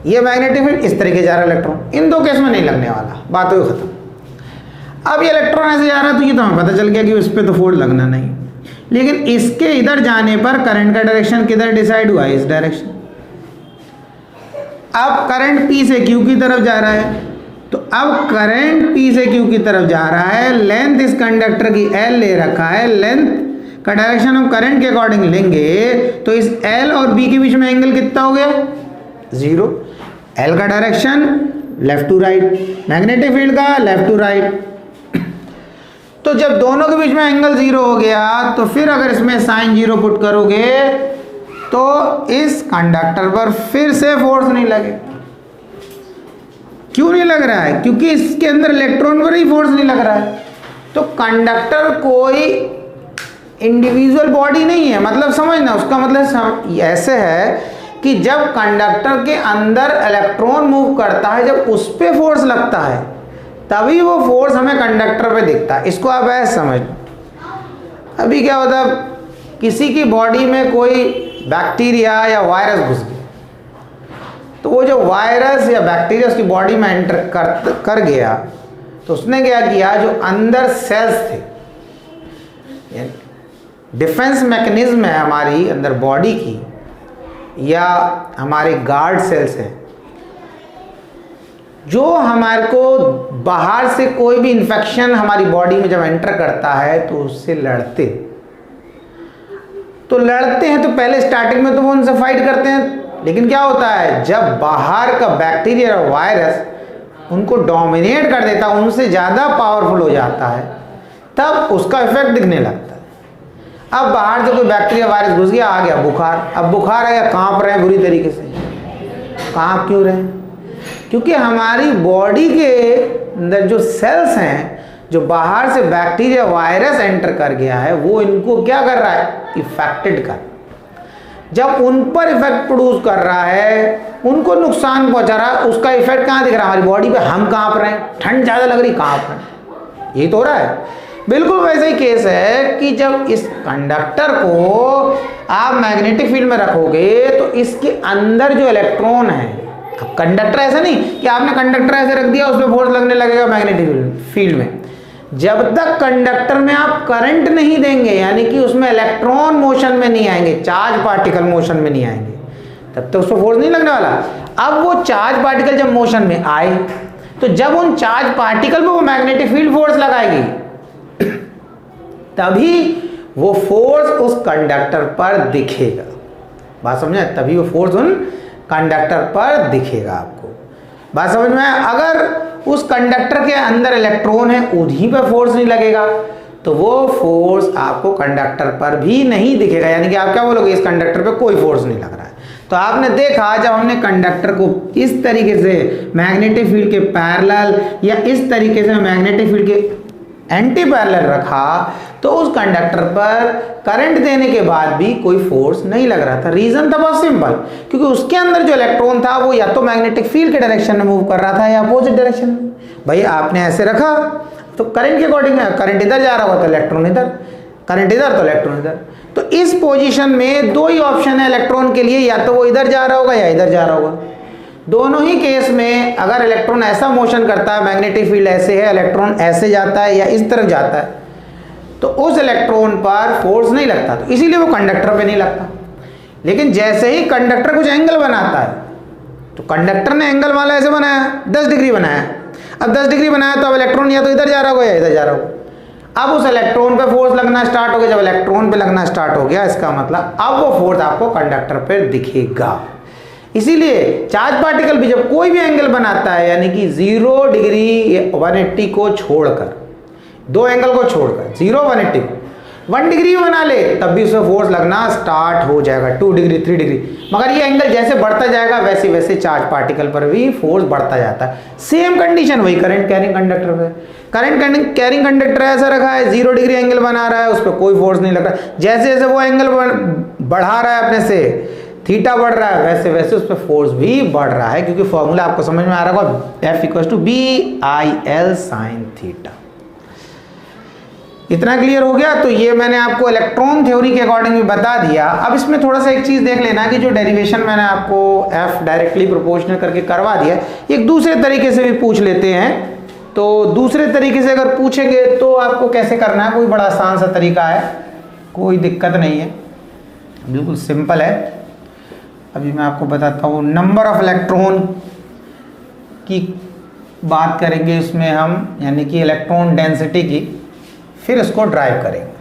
ये मैग्नेटिक फील्ड इस तरीके जा रहा है इलेक्ट्रॉन, इन दो केस में नहीं लगने वाला, बात हो खत्म। अब ये इलेक्ट्रॉन ऐसे जा रहा है तो ये तो हमें पता चल गया कि उस पर तो फोर्स लगना नहीं, लेकिन इसके इधर जाने पर करंट का डायरेक्शन किधर डिसाइड हुआ, इस डायरेक्शन। अब करंट P से Q की तरफ जा रहा है, तो अब करंट P से Q की तरफ जा रहा है, लेंथ इस कंडक्टर की L ले रखा है, लेंथ का डायरेक्शन हम करंट के अकॉर्डिंग लेंगे, तो इस L और B के बीच में एंगल कितना हो गया, 0। L का direction left to right, magnetic field का लेफ्ट टू राइट। तो जब दोनों के बीच में एंगल 0 हो गया, तो फिर अगर इसमें साइन 0 पुट करोगे तो इस कंडक्टर पर फिर से फोर्स नहीं लगे। क्यों नहीं लग रहा है, क्योंकि इसके अंदर इलेक्ट्रॉन पर ही फोर्स नहीं लग रहा है। तो कंडक्टर कोई इंडिविजुअल बॉडी नहीं है, मतलब समझना, उसका मतलब ऐसे है कि जब कंडक्टर के अंदर इलेक्ट्रॉन मूव करता है, जब उस पर फोर्स लगता है तभी वो फोर्स हमें कंडक्टर पे दिखता है। इसको आप ऐसे समझ। अभी क्या होता है, किसी की बॉडी में कोई बैक्टीरिया या वायरस घुस गया, तो वो जो वायरस या बैक्टीरिया उसकी बॉडी में एंटर कर गया, तो उसने क्या किया, जो अंदर सेल्स थे, डिफेंस मैकेनिज्म है हमारी अंदर बॉडी की, या हमारे गार्ड सेल्स हैं, जो हमारे को बाहर से कोई भी इन्फेक्शन हमारी बॉडी में जब एंटर करता है तो उससे लड़ते हैं तो पहले स्टार्टिंग में तो वो उनसे फाइट करते हैं, लेकिन क्या होता है जब बाहर का बैक्टीरिया और वायरस उनको डोमिनेट कर देता है, उनसे ज़्यादा पावरफुल हो जाता है, तब उसका इफेक्ट दिखने लगता है। अब बाहर से कोई बैक्टीरिया वायरस घुस गया, आ गया बुखार। अब बुखार आया, कांप रहे हैं बुरी तरीके से। कांप क्यों रहे हैं? क्योंकि हमारी बॉडी के अंदर जो सेल्स हैं, जो बाहर से बैक्टीरिया वायरस एंटर कर गया है, वो इनको क्या कर रहा है? इफेक्टेड कर। जब उन पर इफेक्ट प्रोड्यूस कर रहा है, उनको नुकसान पहुंचा रहा है, उसका इफेक्ट कहाँ दिख रहा है? हमारी बॉडी पे। हम कांप रहे हैं, ठंड ज़्यादा लग रही, कांप रहे हैं, यही तो हो रहा है। बिल्कुल वैसे ही केस है कि जब इस कंडक्टर को आप मैग्नेटिक फील्ड में रखोगे तो इसके अंदर जो इलेक्ट्रॉन है, अब कंडक्टर ऐसा नहीं कि आपने कंडक्टर ऐसे रख दिया उस पर फोर्स लगने लगेगा मैग्नेटिक फील्ड में। जब तक कंडक्टर में आप करंट नहीं देंगे, यानी कि उसमें इलेक्ट्रॉन मोशन में नहीं आएंगे, चार्ज पार्टिकल मोशन में नहीं आएंगे, तब तक उस पर फोर्स नहीं लगने वाला। अब वो चार्ज पार्टिकल जब मोशन में आए तो जब उन चार्ज पार्टिकल पे वो मैग्नेटिक फील्ड फोर्स लगाएगी, तभी वो फोर्स उस कंडक्टर पर दिखेगा। बात समझे? तभी वो फोर्स उन कंडक्टर पर दिखेगा आपको। बात समझ में? अगर उस कंडक्टर के अंदर इलेक्ट्रॉन है, उन्हीं पर फोर्स नहीं लगेगा, तो वो फोर्स आपको कंडक्टर पर भी नहीं दिखेगा। यानी कि आप क्या बोलोगे? इस कंडक्टर पे कोई फोर्स नहीं लग रहा है। तो आपने देखा जब हमने कंडक्टर को इस तरीके से मैग्नेटिक फील्ड के पैरेलल या इस तरीके से मैग्नेटिक फील्ड के एंटी पैरेलल रखा, तो उस कंडक्टर पर करंट देने के बाद भी कोई फोर्स नहीं लग रहा था। रीजन था बहुत सिंपल, क्योंकि उसके अंदर जो इलेक्ट्रॉन था वो या तो मैग्नेटिक फील्ड के डायरेक्शन में मूव कर रहा था या अपोजिट डायरेक्शन में। भाई आपने ऐसे रखा तो करंट के अकॉर्डिंग है, करंट इधर जा रहा होगा तो इलेक्ट्रॉन इधर, करंट इधर तो इलेक्ट्रॉन इधर। तो इस पोजीशन में दो ही ऑप्शन है इलेक्ट्रॉन के लिए, या तो वो इधर जा रहा होगा या इधर जा रहा होगा। दोनों ही केस में अगर इलेक्ट्रॉन ऐसा मोशन करता है, मैग्नेटिक फील्ड ऐसे है, इलेक्ट्रॉन ऐसे जाता है या इस तरफ जाता है, तो उस इलेक्ट्रॉन पर फोर्स नहीं लगता, तो इसीलिए वो कंडक्टर पे नहीं लगता। लेकिन जैसे ही कंडक्टर कुछ एंगल बनाता है, तो कंडक्टर ने एंगल वाला ऐसे बनाया, 10 डिग्री बनाया। अब 10 डिग्री बनाया तो अब इलेक्ट्रॉन या तो इधर जा रहा होगा या इधर जा रहा होगा। अब उस इलेक्ट्रॉन पे फोर्स लगना स्टार्ट हो गया। जब इलेक्ट्रॉन पे लगना स्टार्ट हो गया, इसका मतलब अब वो फोर्स आपको कंडक्टर पे दिखेगा। इसीलिए चार्ज पार्टिकल भी जब कोई भी एंगल बनाता है, यानी कि 0 डिग्री 180 को छोड़कर, दो एंगल को छोड़कर 0 180 1 डिग्री बना ले, तब भी उसमें फोर्स लगना स्टार्ट हो जाएगा, 2 डिग्री 3 डिग्री। मगर ये एंगल जैसे बढ़ता जाएगा वैसे वैसे चार्ज पार्टिकल पर भी फोर्स बढ़ता जाता है। सेम कंडीशन वही करंट कैरिंग कंडक्टर पे। करंट कैरिंग कंडक्टर ऐसा रखा है, 0 डिग्री एंगल बना रहा है, उस पर कोई फोर्स नहीं लग रहा। जैसे जैसे वो एंगल बढ़ा रहा है अपने से, थीटा बढ़ रहा है, वैसे वैसे उस पर फोर्स भी बढ़ रहा है, क्योंकि फॉर्मूला आपको समझ में आ रहा होगा, F=BIL sin थीटा। इतना क्लियर हो गया? तो ये मैंने आपको इलेक्ट्रॉन थ्योरी के अकॉर्डिंग भी बता दिया। अब इसमें थोड़ा सा एक चीज़ देख लेना कि जो डेरिवेशन मैंने आपको F डायरेक्टली प्रोपोर्शनल करके करवा दिया, एक दूसरे तरीके से भी पूछ लेते हैं। तो दूसरे तरीके से अगर पूछेंगे तो आपको कैसे करना है, कोई बड़ा आसान सा तरीका है, कोई दिक्कत नहीं है, बिल्कुल सिंपल है। अभी मैं आपको बताता हूँ। नंबर ऑफ इलेक्ट्रॉन की बात करेंगे इसमें हम, यानी कि इलेक्ट्रॉन डेंसिटी की, फिर इसको ड्राइव करेंगे।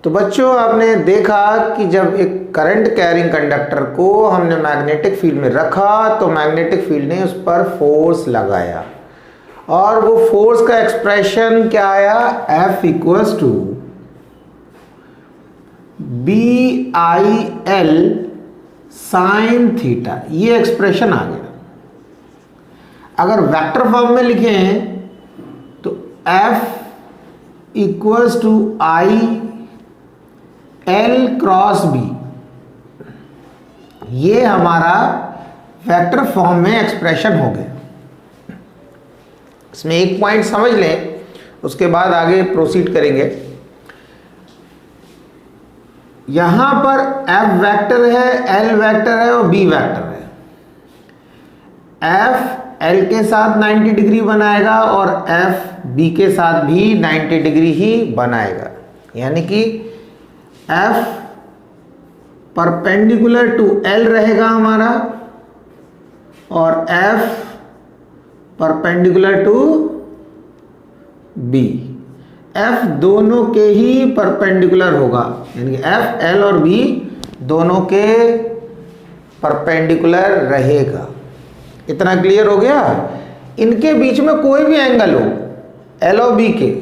तो बच्चों आपने देखा कि जब एक करंट कैरिंग कंडक्टर को हमने मैग्नेटिक फील्ड में रखा तो मैग्नेटिक फील्ड ने उस पर फोर्स लगाया, और वो फोर्स का एक्सप्रेशन क्या आया? F=BIL sin theta. ये एक्सप्रेशन आ गया। अगर वेक्टर फॉर्म में लिखें तो F=IL क्रॉस B, ये हमारा वेक्टर फॉर्म में एक्सप्रेशन हो गया। इसमें एक पॉइंट समझ लें, उसके बाद आगे प्रोसीड करेंगे। यहां पर F वेक्टर है, L वेक्टर है और B वेक्टर है। F L के साथ 90 डिग्री बनाएगा और F B के साथ भी 90 डिग्री ही बनाएगा, यानी कि F परपेंडिकुलर टू L रहेगा हमारा, और F perpendicular to B। F दोनों के ही परपेंडिकुलर होगा, यानी कि F, L और B दोनों के परपेंडिकुलर रहेगा। इतना क्लियर हो गया। इनके बीच में कोई भी एंगल हो L और B के,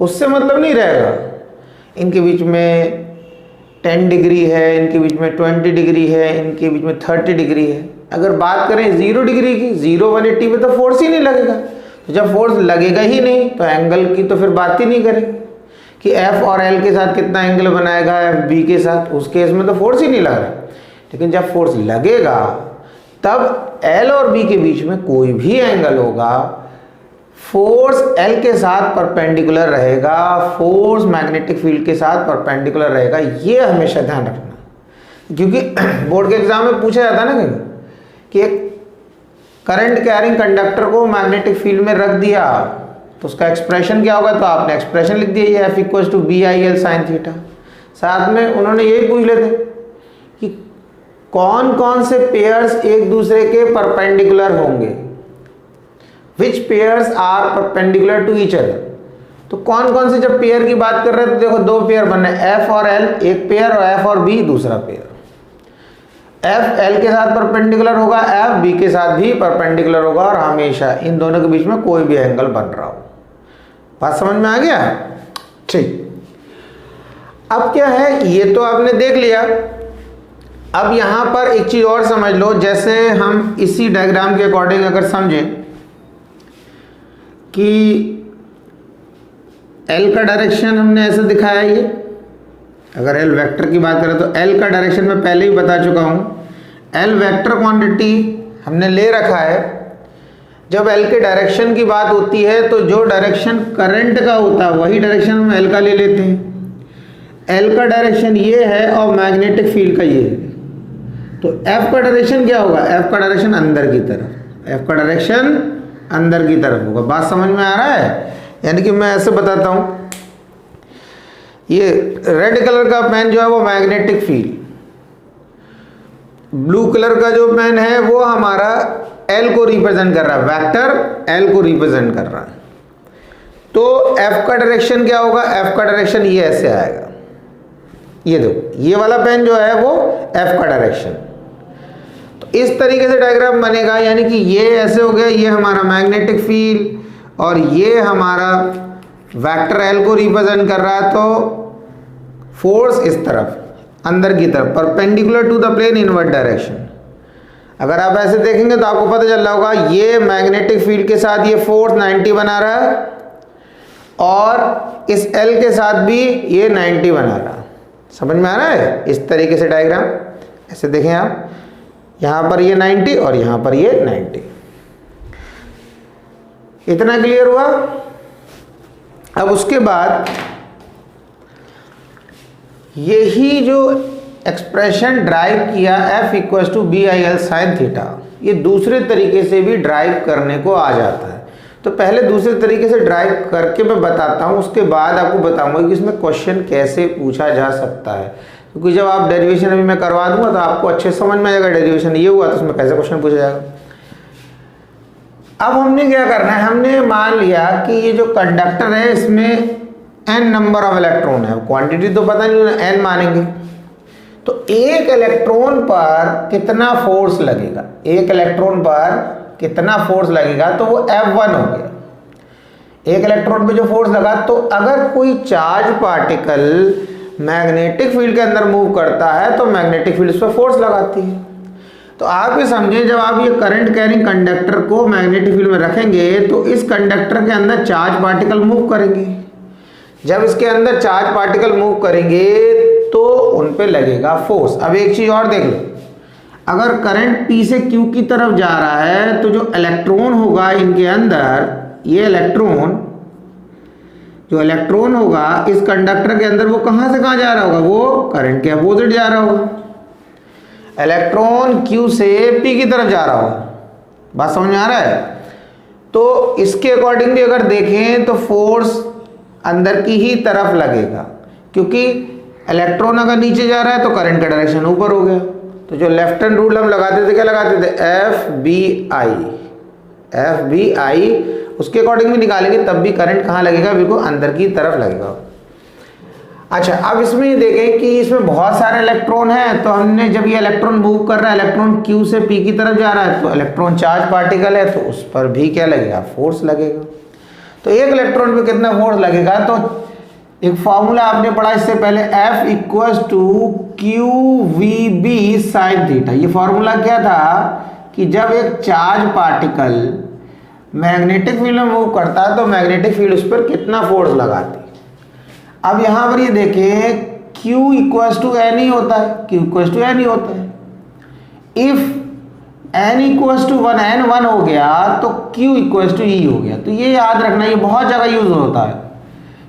उससे मतलब नहीं रहेगा। इनके बीच में 10 डिग्री है, इनके बीच में 20 डिग्री है, इनके बीच में 30 डिग्री है। अगर बात करें 0 डिग्री की, 0 180 में तो फोर्स ही नहीं लगेगा। तो जब फोर्स लगेगा ही नहीं तो एंगल की तो फिर बात ही नहीं करेंगे कि F और L के साथ कितना एंगल बनाएगा F B के साथ, उस केस में तो फोर्स ही नहीं लग रहा। लेकिन जब फोर्स लगेगा तब L और B के बीच में कोई भी एंगल होगा, फोर्स L के साथ परपेंडिकुलर रहेगा, फोर्स मैग्नेटिक फील्ड के साथ परपेंडिकुलर रहेगा। ये हमेशा ध्यान रखना, क्योंकि बोर्ड के एग्जाम में पूछा जाता है ना कि एक करंट कैरिंग कंडक्टर को मैग्नेटिक फील्ड में रख दिया तो उसका एक्सप्रेशन क्या होगा, तो आपने एक्सप्रेशन लिख दिया ये F equals to BIL sine theta. साथ में उन्होंने यही पूछ लेते कि कौन कौन से पेयर्स एक दूसरे के परपेंडिकुलर होंगे, which pairs are perpendicular to each other. तो कौन कौन से जब पेयर की बात कर रहे हैं तो देखो दो पेयर बनने, F और L एक पेयर और F और B दूसरा पेयर। F L के साथ परपेंडिकुलर होगा, F B के साथ भी परपेंडिकुलर होगा, और हमेशा इन दोनों के बीच में कोई भी एंगल बन रहा हो। बात समझ में आ गया? ठीक। अब क्या है, ये तो आपने देख लिया। अब यहां पर एक चीज और समझ लो, जैसे हम इसी डायग्राम के अकॉर्डिंग अगर समझें कि L का डायरेक्शन हमने ऐसे दिखाया, ये अगर L वेक्टर की बात करें तो L का डायरेक्शन मैं पहले ही बता चुका हूं। L वेक्टर क्वांटिटी हमने ले रखा है। जब L के डायरेक्शन की बात होती है तो जो डायरेक्शन करंट का होता है वही डायरेक्शन हम L का ले लेते हैं। L का डायरेक्शन ये है और मैग्नेटिक फील्ड का ये है, तो F का डायरेक्शन क्या होगा, F का डायरेक्शन अंदर की तरफ, F का डायरेक्शन अंदर की तरफ होगा। बात समझ में आ रहा है? यानी कि मैं ऐसे बताता हूं, ये रेड कलर का पेन जो है वो मैग्नेटिक फील्ड, ब्लू कलर का जो पेन है वो हमारा L को रिप्रेजेंट कर रहा है, वेक्टर L को रिप्रेजेंट कर रहा है। तो F का डायरेक्शन क्या होगा, F का डायरेक्शन ये ऐसे आएगा। ये देखो ये वाला पेन जो है वो F का डायरेक्शन, तो इस तरीके से डायग्राम बनेगा। यानी कि ये ऐसे हो गया, ये हमारा मैग्नेटिक फील्ड और ये हमारा वेक्टर L को रिप्रेजेंट कर रहा है। तो फोर्स इस तरफ अंदर की तरफ perpendicular to the plane invert direction. अगर आप ऐसे देखेंगे तो आपको पता चल रहा होगा ये मैग्नेटिक फील्ड के साथ ये फोर्स 90 बना रहा है और इस L के साथ भी ये 90 बना रहा है। समझ में आ रहा है? इस तरीके से डायग्राम ऐसे देखें आप, यहां पर ये 90 और यहां पर ये 90। इतना क्लियर हुआ? अब उसके बाद यही जो एक्सप्रेशन ड्राइव किया F equals to BIL sine theta, ये दूसरे तरीके से भी ड्राइव करने को आ जाता है। तो पहले दूसरे तरीके से ड्राइव करके मैं बताता हूँ, उसके बाद आपको बताऊंगा कि इसमें क्वेश्चन कैसे पूछा जा सकता है। क्योंकि जब आप डेरिवेशन अभी मैं करवा दूंगा तो आपको अच्छे समझ में आएगा डेरिवेशन ये हुआ तो उसमें कैसे क्वेश्चन पूछा जाएगा। अब हमने क्या करना है, हमने मान लिया कि ये जो कंडक्टर है इसमें n नंबर ऑफ इलेक्ट्रॉन है, क्वांटिटी तो पता नहीं, n मानेंगे। तो एक इलेक्ट्रॉन पर कितना फोर्स लगेगा, एक इलेक्ट्रॉन पर कितना फोर्स लगेगा, तो वो F1 हो गया। एक इलेक्ट्रॉन पे जो फोर्स लगा, तो अगर कोई चार्ज पार्टिकल मैग्नेटिक फील्ड के अंदर मूव करता है तो मैग्नेटिक फील्ड उस पर फोर्स लगाती है। तो आप ये समझें, जब आप ये करंट कैरिंग कंडक्टर को मैग्नेटिक फील्ड में रखेंगे तो इस कंडक्टर के अंदर चार्ज पार्टिकल मूव करेंगे। जब इसके अंदर चार्ज पार्टिकल मूव करेंगे तो उन पे लगेगा फोर्स। अब एक चीज और देख लो, अगर करंट P से Q की तरफ जा रहा है तो जो इलेक्ट्रॉन होगा इनके अंदर, ये जो इलेक्ट्रॉन होगा इस कंडक्टर के अंदर, वो कहां से कहां जा रहा होगा, वो करंट के अपोजिट जा रहा होगा। इलेक्ट्रॉन Q से P की तरफ जा रहा होगा। बात समझ में आ रहा है? तो इसके अकॉर्डिंग भी अगर देखें तो फोर्स अंदर की ही तरफ लगेगा, क्योंकि इलेक्ट्रॉन अगर नीचे जा रहा है तो करंट का डायरेक्शन ऊपर हो गया। तो जो लेफ्ट हैंड रूल हम लगाते थे, क्या लगाते थे, एफ बी आई, उसके अकॉर्डिंग भी निकालेंगे तब भी करंट कहाँ लगेगा, बिल्कुल अंदर की तरफ लगेगा। अच्छा, अब इसमें ये देखें कि इसमें बहुत सारे इलेक्ट्रॉन हैं, तो हमने जब ये इलेक्ट्रॉन मूव कर रहा है, इलेक्ट्रॉन Q से P की तरफ जा रहा है, तो इलेक्ट्रॉन चार्ज पार्टिकल है, तो उस पर भी क्या लगेगा, फोर्स लगेगा। तो एक इलेक्ट्रॉन पे कितना फोर्स लगेगा, तो एक फॉर्मूला आपने पढ़ा इससे पहले, F equals to q v B sine theta. ये फॉर्मूला क्या था कि जब एक चार्ज पार्टिकल मैग्नेटिक फील्ड में मूव करता है तो मैग्नेटिक फील्ड उस पर कितना फोर्स लगाती है। अब यहां पर ये देखें, Q इक्वल्स टू एन ही होता है, Q इक्वल्स टू एन ही होता है। If n equals to 1, n 1 हो गया तो Q इक्वल्स टू E हो गया। तो ये याद रखना, ये बहुत जगह यूज होता है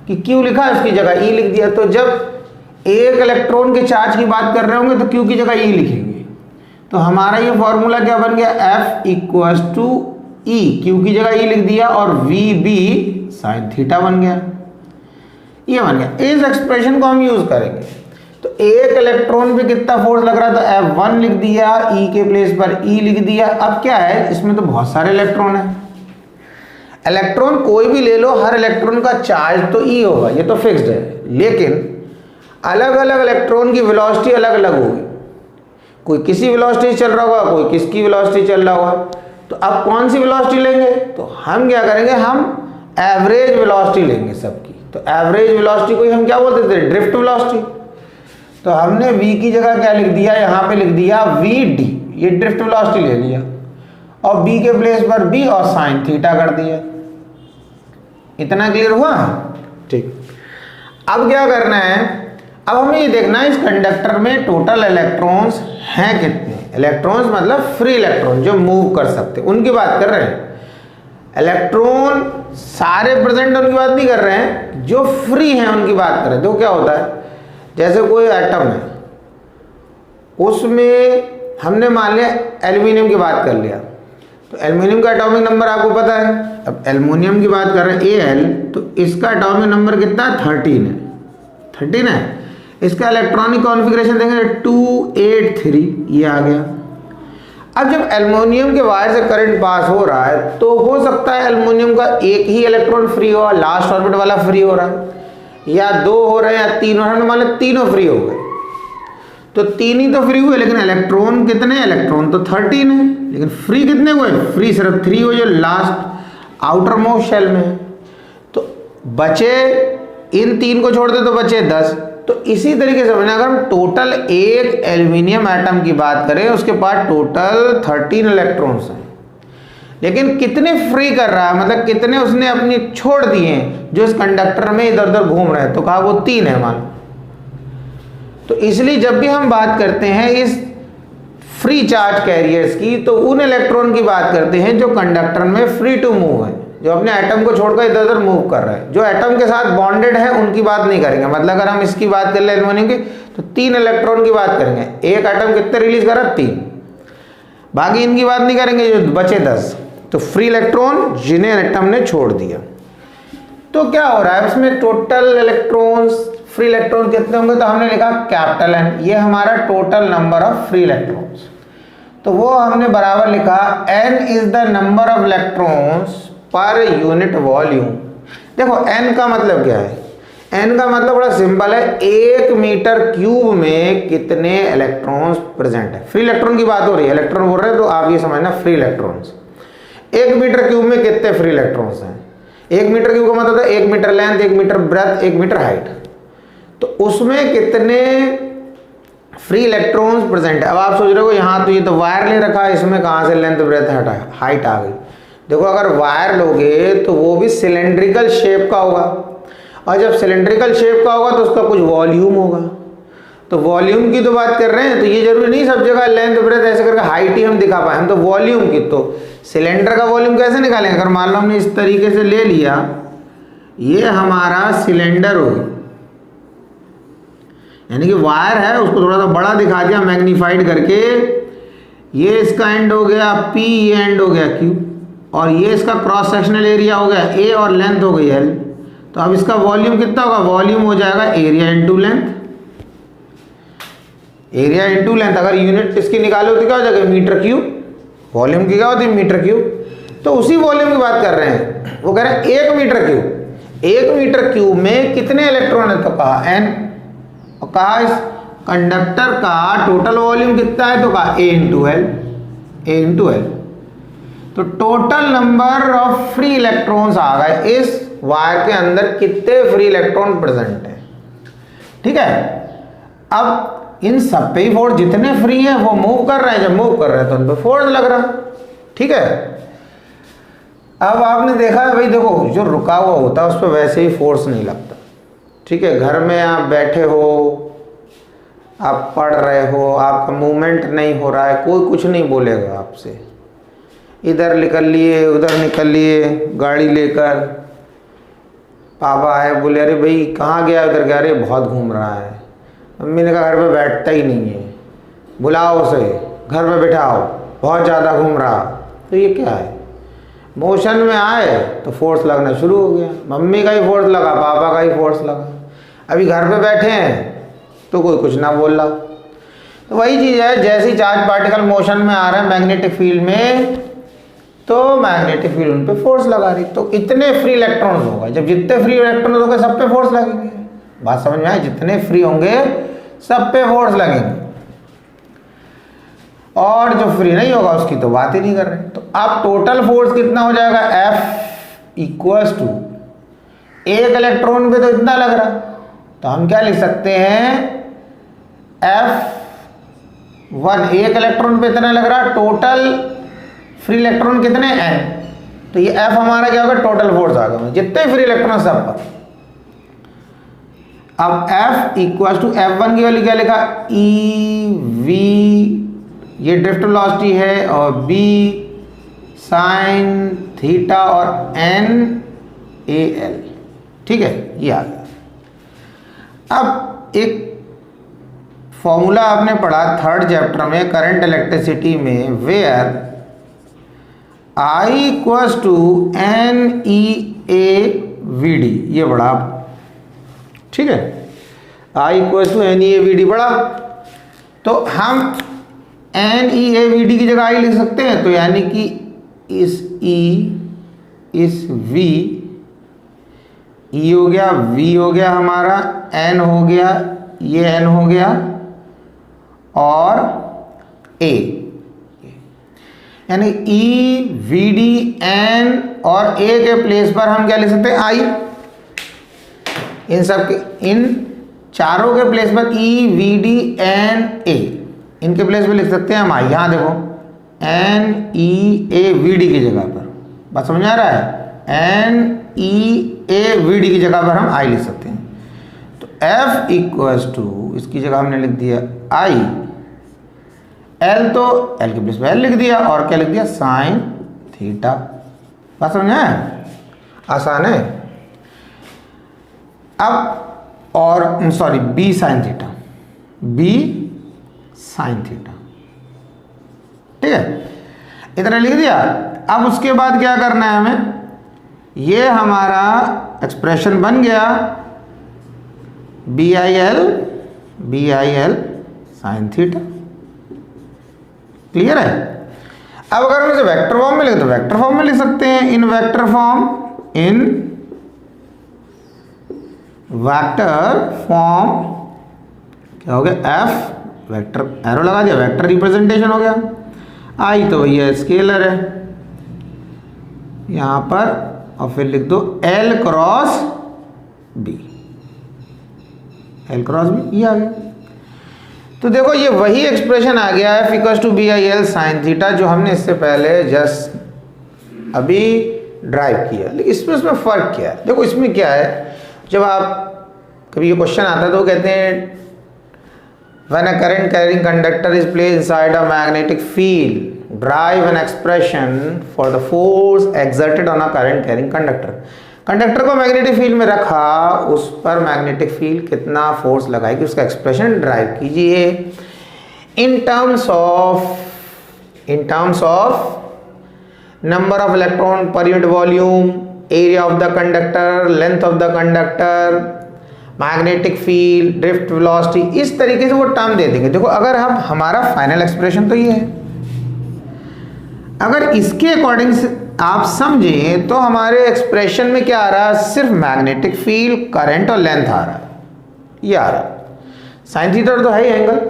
कि Q लिखा है उसकी जगह E लिख दिया। तो जब एक इलेक्ट्रॉन के चार्ज की बात कर रहे होंगे तो Q की जगह E लिखेंगे। तो हमारा ये फॉर्मूला क्या बन गया, F equals to E, Q की जगह E लिख दिया और VB साइन थीटा बन गया, ये बन गया। इस एक्सप्रेशन को हम यूज करेंगे। तो एक इलेक्ट्रॉन पे कितना फोर्स लग रहा था, F1 लिख दिया, E के प्लेस पर E लिख दिया। अब क्या है, इसमें तो बहुत सारे इलेक्ट्रॉन है, इलेक्ट्रॉन कोई भी ले लो, हर इलेक्ट्रॉन का चार्ज तो E होगा, ये तो फिक्स्ड है। लेकिन अलग अलग इलेक्ट्रॉन की वेलोसिटी अलग अलग होगी, कोई किसी वेलोसिटी चल रहा होगा, कोई किसकी वेलोसिटी चल रहा होगा। तो अब कौन सी वेलोसिटी लेंगे, तो हम क्या करेंगे, हम एवरेज वेलोसिटी लेंगे सबकी। तो एवरेज वेलोसिटी को हम क्या बोलते थे, ड्रिफ्ट वेलोसिटी। तो हमने v की जगह क्या लिख दिया, यहाँ पे लिख दिया vd, ये ड्रिफ्ट वेलोसिटी ले लिया, और b के प्लेस पर b और साइन थीटा कर दिया। इतना क्लियर हुआ, ठीक। अब क्या करना है, अब हमें ये देखना है इस कंडक्टर में टोटल इलेक्ट्रॉन्स हैं कितने। इलेक्ट्रॉन्स मतलब फ्री इलेक्ट्रॉन जो मूव कर सकते, उनकी बात कर रहे हैं। इलेक्ट्रॉन सारे प्रेजेंट उनकी बात नहीं कर रहे हैं, जो फ्री हैं उनकी बात कर रहे हैं। तो क्या होता है, जैसे कोई एटम है, उसमें हमने मान लिया एल्यूमिनियम की बात कर लिया, तो एल्यूमिनियम का एटॉमिक नंबर आपको पता है। अब एल्यूमिनियम की बात कर रहे हैं Al, तो इसका एटॉमिक नंबर कितना है, 13 है, 13 है। इसका इलेक्ट्रॉनिक कॉन्फ़िगरेशन देखेंगे 283, ये आ गया। अब जब एल्युमिनियम के वायर से करंट पास हो रहा है तो हो सकता है एल्युमिनियम का एक ही इलेक्ट्रॉन फ्री हो, लास्ट ऑर्बिट वाला फ्री हो रहा है, या दो हो रहे हैं या तीन हो रहे हैं, मान लो तीनों फ्री हो गए, तो तीन ही तो फ्री हुए, लेकिन इलेक्ट्रॉन कितने, इलेक्ट्रॉन तो 13 है, लेकिन फ्री कितने हुए, फ्री सिर्फ 3 हुए जो लास्ट आउटर मोस्ट शेल में है। तो बचे, इन तीन को छोड़ दे तो बचे 10। तो इसी तरीके से अगर हम टोटल एक एल्यूमिनियम एटम की बात करें, उसके पास टोटल 13 इलेक्ट्रॉन्स हैं, लेकिन कितने फ्री कर रहा है, मतलब कितने उसने अपनी छोड़ दिए हैं जो इस कंडक्टर में इधर उधर घूम रहे हैं, तो कहा वो 3 है मान। तो इसलिए जब भी हम बात करते हैं इस फ्री चार्ज कैरियर्स की, तो उन इलेक्ट्रॉन की बात करते हैं जो कंडक्टर में फ्री टू मूव है, जो अपने एटम को छोड़कर इधर उधर मूव कर रहे हैं। जो एटम के साथ बॉन्डेड है उनकी बात नहीं करेंगे, मतलब अगर हम इसकी बात कर ले एल्युमिनियम की, तो 3 इलेक्ट्रॉन की बात करेंगे। एक एटम कितने रिलीज कर रहा है, 3, बाकी इनकी बात नहीं करेंगे, जो बचे 10। तो फ्री इलेक्ट्रॉन जिन्हें एटम ने छोड़ दिया। तो क्या हो रहा है इसमें, टोटल इलेक्ट्रॉन्स, फ्री इलेक्ट्रॉन कितने होंगे, तो हमने लिखा कैपिटल N, ये हमारा total number of free electrons. तो वो हमने बराबर लिखा N is the number of electrons per unit volume. देखो n का मतलब क्या है, n का मतलब बड़ा सिंपल है, 1 मीटर क्यूब में कितने इलेक्ट्रॉन्स प्रेजेंट है। फ्री इलेक्ट्रॉन की बात हो रही है, इलेक्ट्रॉन बोल रहे हैं, तो आप ये समझना फ्री इलेक्ट्रॉन्स। 1 मीटर क्यूब में कितने फ्री इलेक्ट्रॉन्स हैं। 1 मीटर क्यूब का मतलब है 1 metre length, 1 metre breadth, 1 metre height, तो उसमें कितने फ्री इलेक्ट्रॉन्स प्रेजेंट है। अब आप सोच रहे हो यहाँ तो ये तो वायर ले रखा है, इसमें कहाँ से लेंथ ब्रेथ हाइट आ गई। देखो अगर वायर लोगे तो वो भी सिलेंड्रिकल शेप का होगा, और जब सिलेंड्रिकल शेप का होगा तो उसका कुछ वॉल्यूम होगा। तो वॉल्यूम की तो बात कर रहे हैं, तो ये जरूरी नहीं सब जगह लेंथ ब्रेथ ऐसे करके हाइट ही हम दिखा पाए, हम तो वॉल्यूम की। तो सिलेंडर का वॉल्यूम कैसे निकालेंगे, अगर मान लो हमने इस तरीके से ले लिया, ये हमारा सिलेंडर होगा, यानी कि वायर है, उसको थोड़ा सा बड़ा दिखा दिया मैग्नीफाइड करके, ये इसका एंड हो गया P, ये एंड हो गया Q, और ये इसका क्रॉस सेक्शनल एरिया हो गया A, और लेंथ हो गई L। तो अब इसका वॉल्यूम कितना होगा, वॉल्यूम हो जाएगा area into length. Area into length, अगर यूनिट इसकी निकालो तो क्या हो जाएगा मीटर क्यूब, वॉल्यूम की क्या होती है मीटर क्यूब। तो उसी वॉल्यूम की बात कर रहे हैं, वो कह रहे हैं 1 मीटर क्यूब, 1 मीटर क्यूब में कितने इलेक्ट्रॉन है, तो कहा n, और कहा इस कंडक्टर का टोटल वॉल्यूम कितना है, तो कहा A इंटू एल। तो total number of free electrons आ गए, इस वायर के अंदर कितने फ्री इलेक्ट्रॉन प्रेजेंट है। ठीक है, अब इन सब पे ही फोर्स, जितने फ्री हैं वो मूव कर रहे हैं, जब मूव कर रहे हैं तो उन पे फोर्स लग रहा है। ठीक है, अब आपने देखा है भाई, देखो जो रुका हुआ होता है उस पर वैसे ही फोर्स नहीं लगता। ठीक है, घर में आप बैठे हो, आप पढ़ रहे हो, आपका मूवमेंट नहीं हो रहा है, कोई कुछ नहीं बोलेगा आपसे, इधर निकल लिए उधर निकल लिए गाड़ी लेकर, पापा आए बोले अरे भाई कहाँ गया, उधर गया, अरे बहुत घूम रहा है। मम्मी ने कहा घर पे बैठता ही नहीं है, बुलाओ उसे, घर पे बैठाओ, बहुत ज़्यादा घूम रहा। तो ये क्या है, मोशन में आए तो फोर्स लगना शुरू हो गया, मम्मी का ही फोर्स लगा, पापा का ही फोर्स लगा। अभी घर पे बैठे हैं तो कोई कुछ ना बोल रहा। तो वही चीज़ है, जैसे ही चार्ज पार्टिकल मोशन में आ रहे हैं मैग्नेटिक फील्ड में, तो मैग्नेटिक फील्ड उन पे फोर्स लगा रही। तो इतने फ्री इलेक्ट्रॉन्स होगा, जब जितने फ्री इलेक्ट्रॉन्स होंगे सब पे फोर्स लगेंगे। बात समझ में आए, जितने फ्री होंगे सब पे फोर्स लगेंगे, और जो फ्री नहीं होगा उसकी तो बात ही नहीं कर रहे। तो अब टोटल फोर्स कितना हो जाएगा, F इक्वल्स टू, एक इलेक्ट्रॉन पे तो इतना लग रहा, तो हम क्या लिख सकते हैं, F1, एक इलेक्ट्रॉन पे इतना लग रहा, टोटल फ्री इलेक्ट्रॉन कितने n, तो ये F हमारा क्या होगा, टोटल फोर्स आ गया, जितने फ्री इलेक्ट्रॉन सब पर। अब F इक्वल टू F1 की वैल्यू क्या लिखा, EV, ये ड्रिफ्ट वेलोसिटी है, और B साइन थीटा, और NAL। ठीक है, ये आ गया। अब एक फॉर्मूला आपने पढ़ा 3rd चैप्टर में करंट इलेक्ट्रिसिटी में, where I equals to NEAVD, ये बड़ा आप, ठीक है, I इक्वल्स टू NEAVD बड़ा, तो हम NEAVD की जगह I लिख सकते हैं, तो यानी कि इस E, इस V, E हो गया, V हो गया हमारा, N हो गया, ये N हो गया, और A, यानी EVD N और A के प्लेस पर हम क्या लिख सकते हैं, I। इन सब के, इन चारों के प्लेस पर EVD N A, इनके प्लेस पर लिख सकते हैं हम I। यहाँ देखो NEAVD की जगह पर, बात समझ आ रहा है, NEAVD की जगह पर हम I लिख सकते हैं। तो F इक्वल्स टू, इसकी जगह हमने लिख दिया I, L तो L के प्लेस पर L लिख दिया, और क्या लिख दिया, साइन थीटा। बात समझ आया, आसान है। अब और sorry, B sine theta, B sine theta, ठीक है, इतना लिख दिया। अब उसके बाद क्या करना है हमें, ये हमारा एक्सप्रेशन बन गया, BIL साइन थीटा। क्लियर है। अब अगर हम इसे वेक्टर फॉर्म में लिखे तो वेक्टर फॉर्म में लिख सकते हैं, इन वेक्टर फॉर्म, इन वेक्टर फॉर्म क्या हो गया, F वेक्टर, एरो लगा दिया, वेक्टर रिप्रेजेंटेशन हो गया। I तो भैया स्केलर है यहां पर, और फिर लिख दो L cross B, L cross B, ये आ गया। तो देखो ये वही एक्सप्रेशन आ गया F equals to BIL sine theta, जो हमने इससे पहले जस्ट अभी ड्राइव किया। लेकिन इसमें फ़र्क क्या है, देखो इसमें क्या है, जब आप कभी ये क्वेश्चन आता है तो कहते हैं when a current carrying conductor is placed inside a magnetic field drive an expression for the force exerted on a current carrying conductor. Conductor को मैग्नेटिक फील्ड में रखा, उस पर मैग्नेटिक फील्ड कितना फोर्स लगाएगी उसका एक्सप्रेशन ड्राइव कीजिए in terms of number of electron per unit volume, area of the conductor, length of the conductor, magnetic field, drift velocity, इस तरीके से वो टर्म दे देंगे। देखो अगर हम हमारा फाइनल एक्सप्रेशन तो ये है, अगर इसके अकॉर्डिंग से आप समझें तो हमारे एक्सप्रेशन में क्या आ रहा है, सिर्फ मैग्नेटिक फील्ड, करंट और लेंथ आ रहा है, ये आ रहा है। साइन थीटा तो है ही एंगल,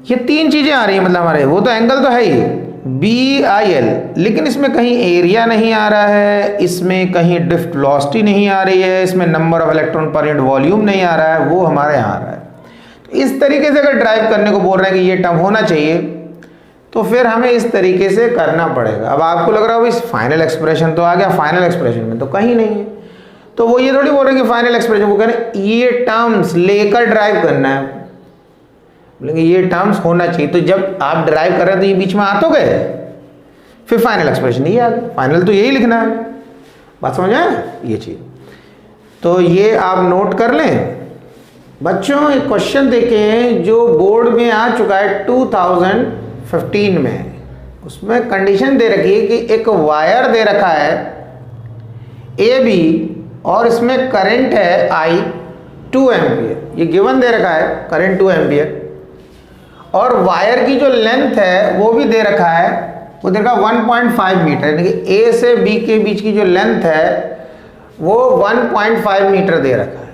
ये तीन चीजें आ रही है, मतलब हमारे वो तो एंगल तो है ही BIL, लेकिन इसमें कहीं एरिया नहीं आ रहा है, इसमें कहीं ड्रिफ्ट वेलोसिटी नहीं आ रही है, इसमें number of electron per unit volume नहीं आ रहा है, वो हमारे यहाँ आ रहा है। तो इस तरीके से अगर ड्राइव करने को बोल रहे हैं कि ये टर्म होना चाहिए, तो फिर हमें इस तरीके से करना पड़ेगा। अब आपको लग रहा है इस फाइनल एक्सप्रेशन तो आ गया, फाइनल एक्सप्रेशन में तो कहीं नहीं है, तो वो ये थोड़ी बोल रहे हैं कि फाइनल एक्सप्रेशन, वो कह रहे हैं ये टर्म्स लेकर ड्राइव करना है, बोलेंगे ये टर्म्स होना चाहिए। तो जब आप ड्राइव कर रहे हैं तो ये बीच में आ तो गए, फिर फाइनल एक्सप्रेशन नहीं आ गया, फाइनल तो यही लिखना है। बात समझ आए ये चीज, तो ये आप नोट कर लें। बच्चों एक क्वेश्चन देखें जो बोर्ड में आ चुका है 2015 में, उसमें कंडीशन दे रखी है कि एक वायर दे रखा है AB और इसमें करंट है I 2 एम्पियर, ये गिवन दे रखा है करंट 2 एम्पियर, और वायर की जो लेंथ है वो भी दे रखा है, वो दे रखा 1.5 मीटर, यानी कि A से B के बीच की जो लेंथ है वो 1.5 मीटर दे रखा है।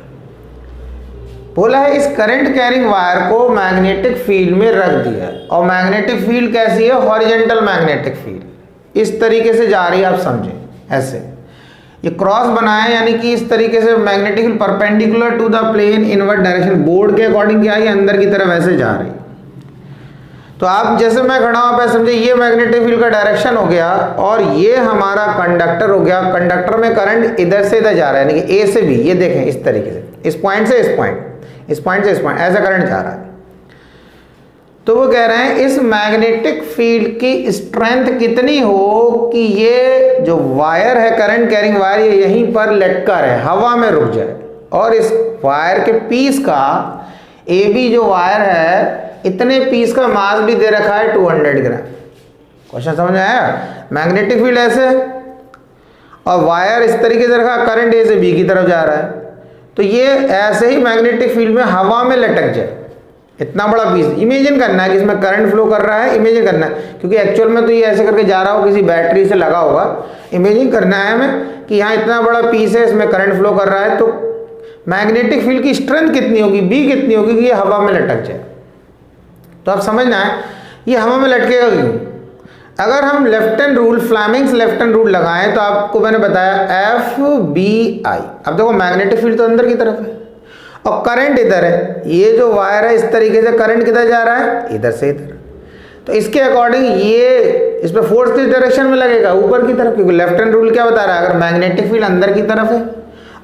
बोला है इस करंट कैरिंग वायर को मैग्नेटिक फील्ड में रख दिया, और मैग्नेटिक फील्ड कैसी है, हॉरिजॉन्टल मैग्नेटिक फील्ड इस तरीके से जा रही है, आप समझें ऐसे ये क्रॉस बनाए, यानी कि इस तरीके से magnetic field perpendicular to the plane invert direction, board के अकॉर्डिंग क्या है, अंदर की तरफ ऐसे जा रही है। तो आप जैसे मैं खड़ा हूं पे समझे ये मैग्नेटिक फील्ड का डायरेक्शन हो गया, और ये हमारा कंडक्टर हो गया, कंडक्टर में करंट इधर से इधर जा रहा है, यानी कि A से B, ये देखें इस तरीके से, इस पॉइंट से इस पॉइंट, इस पॉइंट से इस पॉइंट, ऐसा करंट जा रहा है। तो वो कह रहे हैं इस मैग्नेटिक फील्ड की स्ट्रेंथ कितनी हो कि ये जो वायर है, करंट कैरिंग वायर, ये यहीं पर लटका रहे, हवा में रुक जाए, और इस वायर के पीस का, AB जो वायर है इतने पीस का मास भी दे रखा है 200 ग्राम। क्वेश्चन समझ में आया? मैग्नेटिक फील्ड ऐसे और वायर इस तरीके से रखा, करंट A से B की तरफ जा रहा है, तो ये ऐसे ही मैग्नेटिक फील्ड में हवा में लटक जाए, इतना बड़ा पीस। इमेजिन करना है कि इसमें करंट फ्लो कर रहा है, इमेजिन करना है, क्योंकि एक्चुअल में तो ये ऐसे करके जा रहा हो, किसी बैटरी से लगा होगा। इमेजिन करना है हमें कि यहाँ इतना बड़ा पीस है, इसमें करंट फ्लो कर रहा है, तो मैग्नेटिक फील्ड की स्ट्रेंथ कितनी होगी, B कितनी होगी कि ये हवा में लटक जाए। तो आप समझना है ये हवा में लटकेगा क्यों। अगर हम left hand rule, Fleming's left hand rule लगाएं, तो आपको मैंने बताया FBI। अब देखो मैग्नेटिक फील्ड तो अंदर की तरफ है और करंट इधर है, ये जो वायर है इस तरीके से करंट किधर जा रहा है, इधर से इधर, तो इसके अकॉर्डिंग ये इस पर फोर्स किस डायरेक्शन में लगेगा, ऊपर की तरफ, क्योंकि लेफ्ट हैंड रूल क्या बता रहा है, अगर मैग्नेटिक फील्ड अंदर की तरफ है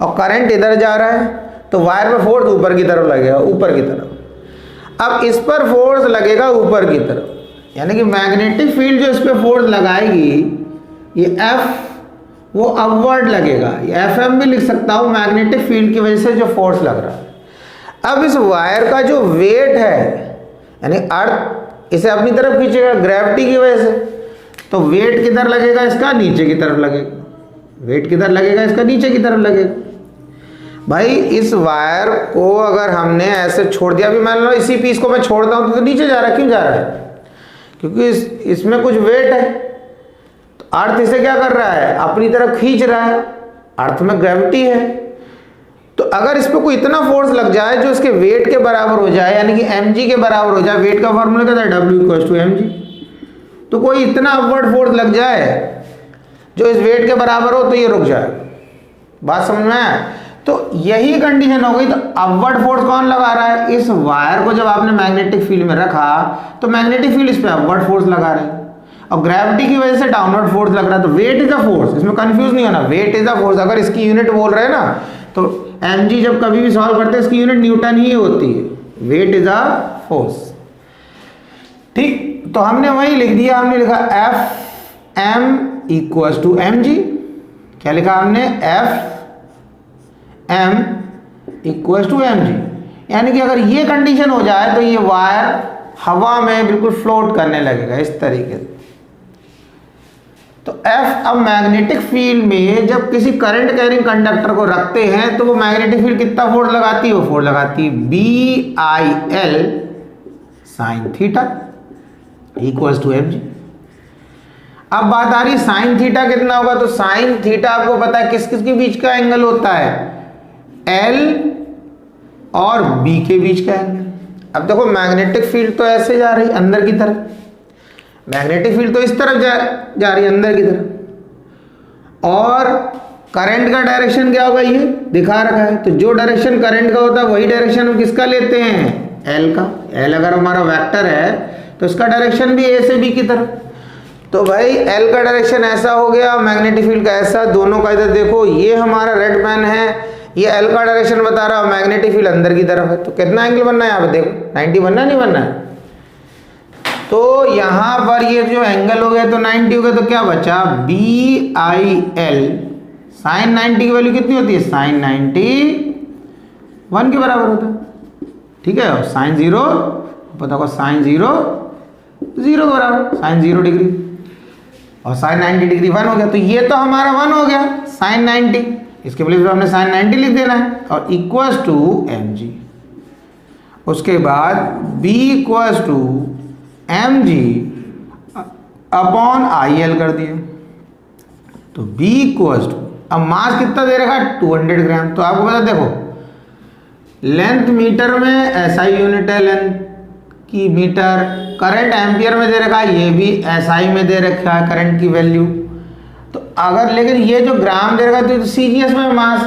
और करंट इधर जा रहा है तो वायर पर फोर्स ऊपर की तरफ लगेगा, ऊपर की तरफ। अब इस पर फोर्स लगेगा ऊपर की तरफ, यानी कि मैग्नेटिक फील्ड जो इस पर फोर्स लगाएगी, ये F वो अपवर्ड लगेगा, ये FM भी लिख सकता हूँ, मैग्नेटिक फील्ड की वजह से जो फोर्स लग रहा है। अब इस वायर का जो वेट है, यानी अर्थ इसे अपनी तरफ खींचेगा ग्रेविटी की वजह से, तो वेट किधर लगेगा इसका, नीचे की तरफ लगेगा, वेट किधर लगेगा इसका, नीचे की तरफ लगेगा। भाई इस वायर को अगर हमने ऐसे छोड़ दिया, अभी मान लो इसी पीस को मैं छोड़ता हूँ तो नीचे जा रहा है, क्यों जा रहा है, क्योंकि इसमें कुछ वेट है, तो अर्थ इसे क्या कर रहा है, अपनी तरफ खींच रहा है, अर्थ में ग्रेविटी है। तो अगर इस पर कोई इतना फोर्स लग जाए जो इसके वेट के बराबर हो जाए, यानी कि mg के बराबर हो जाए, वेट का फॉर्मूला क्या था, W=mg, तो कोई इतना अपवर्ड फोर्स लग जाए जो इस वेट के बराबर हो, तो ये रुक जाए। बात समझ में आया? तो यही कंडीशन हो गई। तो अपवर्ड फोर्स कौन लगा रहा है, इस वायर को जब आपने मैग्नेटिक फील्ड में रखा तो मैग्नेटिक फील्ड इस पे अपवर्ड फोर्स लगा रहे हैं, और ग्रेविटी की वजह से डाउनवर्ड फोर्स लग रहा है। तो वेट इज अ फोर्स, इसमें कंफ्यूज नहीं होना, वेट इज अ फोर्स। अगर इसकी यूनिट बोल रहे हैं ना, तो mg जब कभी भी सॉल्व करते हैं इसकी यूनिट न्यूटन ही होती है, वेट इज अ फोर्स। ठीक, तो हमने वही लिख दिया, हमने लिखा Fm = mg। क्या लिखा हमने, Fm = mg, यानी कि अगर ये कंडीशन हो जाए तो ये वायर हवा में बिल्कुल फ्लोट करने लगेगा इस तरीके से। तो F, अब मैग्नेटिक फील्ड में जब किसी करंट कैरिंग कंडक्टर को रखते हैं तो वो मैग्नेटिक फील्ड कितना फोर्स लगाती है? वो फोर्स लगाती है BIL sine theta equals to FG। अब बात आ रही साइन थीटा कितना होगा, तो साइन थीटा आपको पता है किस किस के बीच का एंगल होता है? L और B के बीच का एंगल। अब देखो मैग्नेटिक फील्ड तो ऐसे जा रही अंदर की तरफ, मैग्नेटिक फील्ड तो इस तरफ जा रही है अंदर की तरफ, और करंट का डायरेक्शन क्या होगा ये दिखा रखा है। तो जो डायरेक्शन करंट का होता है वही डायरेक्शन हम किसका लेते हैं? L का। L अगर हमारा वेक्टर है तो इसका डायरेक्शन भी A से B की तरफ। तो भाई L का डायरेक्शन ऐसा हो गया, मैग्नेटिक फील्ड का ऐसा, दोनों का इधर देखो, ये हमारा रेड पेन है, ये L का डायरेक्शन बता रहा है, मैग्नेटिक फील्ड अंदर की तरफ है। तो कितना एंगल बनना है यहाँ पे? देखो 90 बनना नहीं बनना है? तो यहाँ पर ये जो एंगल हो गया तो 90 हो गया, तो क्या बचा? BIL साइन 90 की वैल्यू कितनी होती है? साइन 91 के बराबर होता है। ठीक है, और साइन 0 पता होगा, साइन 0 0 के बराबर, साइन 0 डिग्री, और साइन 90 डिग्री 1 हो गया। तो ये तो हमारा 1 हो गया साइन 90, इसके प्लेस पे हमने साइन 90 लिख देना है, और इक्वल्स टू mg। उसके बाद b equals to mg upon IL कर दिया। तो b इक्वल्स टू, अब मास कितना दे रखा है? 200 ग्राम। तो आपको पता, देखो लेंथ मीटर में SI यूनिट है, लेंथ की मीटर, करंट एम्पियर में दे रखा है, ये भी SI में दे रखा है करंट की वैल्यू। तो अगर, लेकिन ये जो ग्राम दे रखा है तो सीजीएस में मास,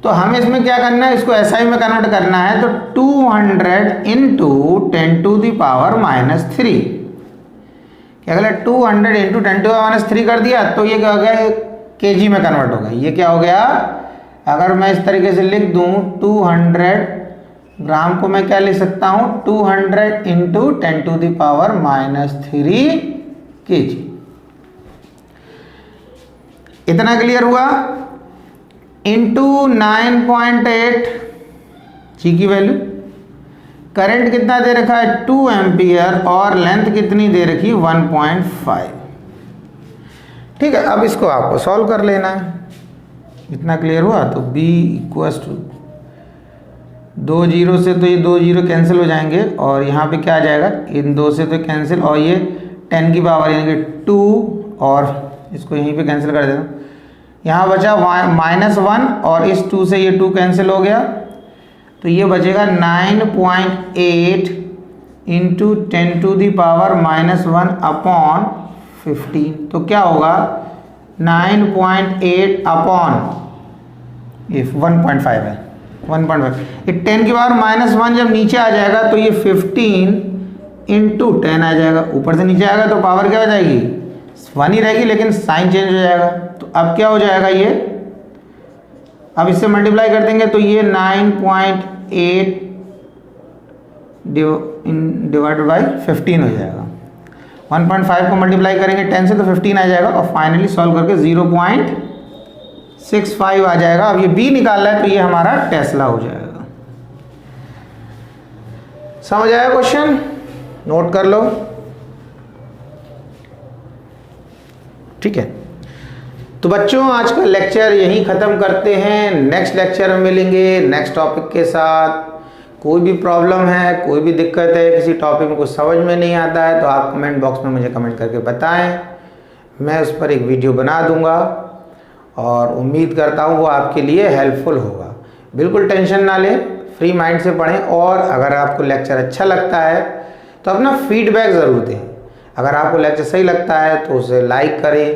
तो हमें इसमें क्या करना है? इसको SI में कन्वर्ट करना है। तो 200 इंटू 10 टू द पावर -3, क्या कहला? 200 इंटू 10 टू पावर -3 कर दिया, तो ये क्या हो गया? kg में कन्वर्ट हो गया। ये क्या हो गया? अगर मैं इस तरीके से लिख दूं, 200 ग्राम को मैं क्या लिख सकता हूं? 200 into 10 to the power -3 kg। इतना क्लियर हुआ? इंटू 9.8 जी की वैल्यू, करंट कितना दे रखा है? 2 एम्पियर, और लेंथ कितनी दे रखी? 1.5। ठीक है, अब इसको आपको सॉल्व कर लेना है। इतना क्लियर हुआ? तो b इक्वल्स टू 2 0 से, तो ये 2 0 कैंसिल हो जाएंगे, और यहाँ पे क्या आ जाएगा? इन 2 से तो कैंसिल, और ये 10 की पावर यानी कि 2, और इसको यहीं पे कैंसिल कर देना। यहाँ बचा -1, और इस 2 से ये 2 कैंसिल हो गया, तो ये बचेगा 9.8 into 10 to the power -1 upon 15। तो क्या होगा? 9.8 अपॉन, ये 1.5 है, 1.5, ये 10 की पावर -1 जब नीचे आ जाएगा तो ये 15 इंटू 10 आ जाएगा। ऊपर से नीचे आएगा तो पावर क्या हो जाएगी? 1 ही रहेगी, लेकिन साइन चेंज हो जाएगा। तो अब क्या हो जाएगा? ये अब इससे मल्टीप्लाई कर देंगे तो ये 9.8 डिवाइडेड बाई 15 हो जाएगा। 1.5 को मल्टीप्लाई करेंगे 10 से तो 15 आ जाएगा, और फाइनली सॉल्व करके 0.65 आ जाएगा। अब ये b निकालना है तो ये हमारा टेस्ला हो जाएगा। समझ आया क्वेश्चन? नोट कर लो। ठीक है, तो बच्चों आज का लेक्चर यहीं ख़त्म करते हैं। नेक्स्ट लेक्चर में मिलेंगे नेक्स्ट टॉपिक के साथ। कोई भी प्रॉब्लम है, कोई भी दिक्कत है, किसी टॉपिक में कुछ समझ में नहीं आता है तो आप कमेंट बॉक्स में मुझे कमेंट करके बताएं, मैं उस पर एक वीडियो बना दूंगा, और उम्मीद करता हूँ वो आपके लिए हेल्पफुल होगा। बिल्कुल टेंशन ना लें, फ्री माइंड से पढ़ें, और अगर आपको लेक्चर अच्छा लगता है तो अपना फीडबैक ज़रूर दें। अगर आपको लेक्चर सही लगता है तो उसे लाइक करें,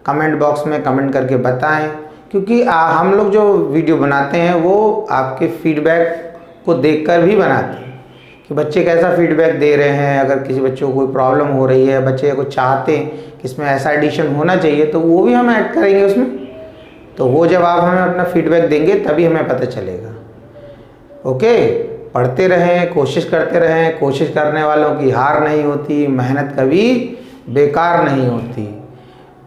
कमेंट बॉक्स में कमेंट करके बताएं, क्योंकि हम लोग जो वीडियो बनाते हैं वो आपके फीडबैक को देखकर भी बनाते हैं कि बच्चे कैसा फीडबैक दे रहे हैं। अगर किसी बच्चों को कोई प्रॉब्लम हो रही है, बच्चे को चाहते हैं कि इसमें ऐसा एडिशन होना चाहिए, तो वो भी हम ऐड करेंगे उसमें। तो वो जब आप हमें अपना फीडबैक देंगे तभी हमें पता चलेगा। ओके, पढ़ते रहें, कोशिश करते रहें। कोशिश करने वालों की हार नहीं होती, मेहनत कभी बेकार नहीं होती।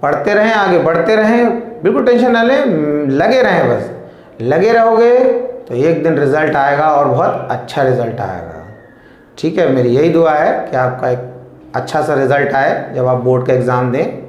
पढ़ते रहें, आगे बढ़ते रहें, बिल्कुल टेंशन ना लें, लगे रहें। बस लगे रहोगे तो एक दिन रिज़ल्ट आएगा, और बहुत अच्छा रिज़ल्ट आएगा। ठीक है, मेरी यही दुआ है कि आपका एक अच्छा सा रिज़ल्ट आए जब आप बोर्ड का एग्ज़ाम दें।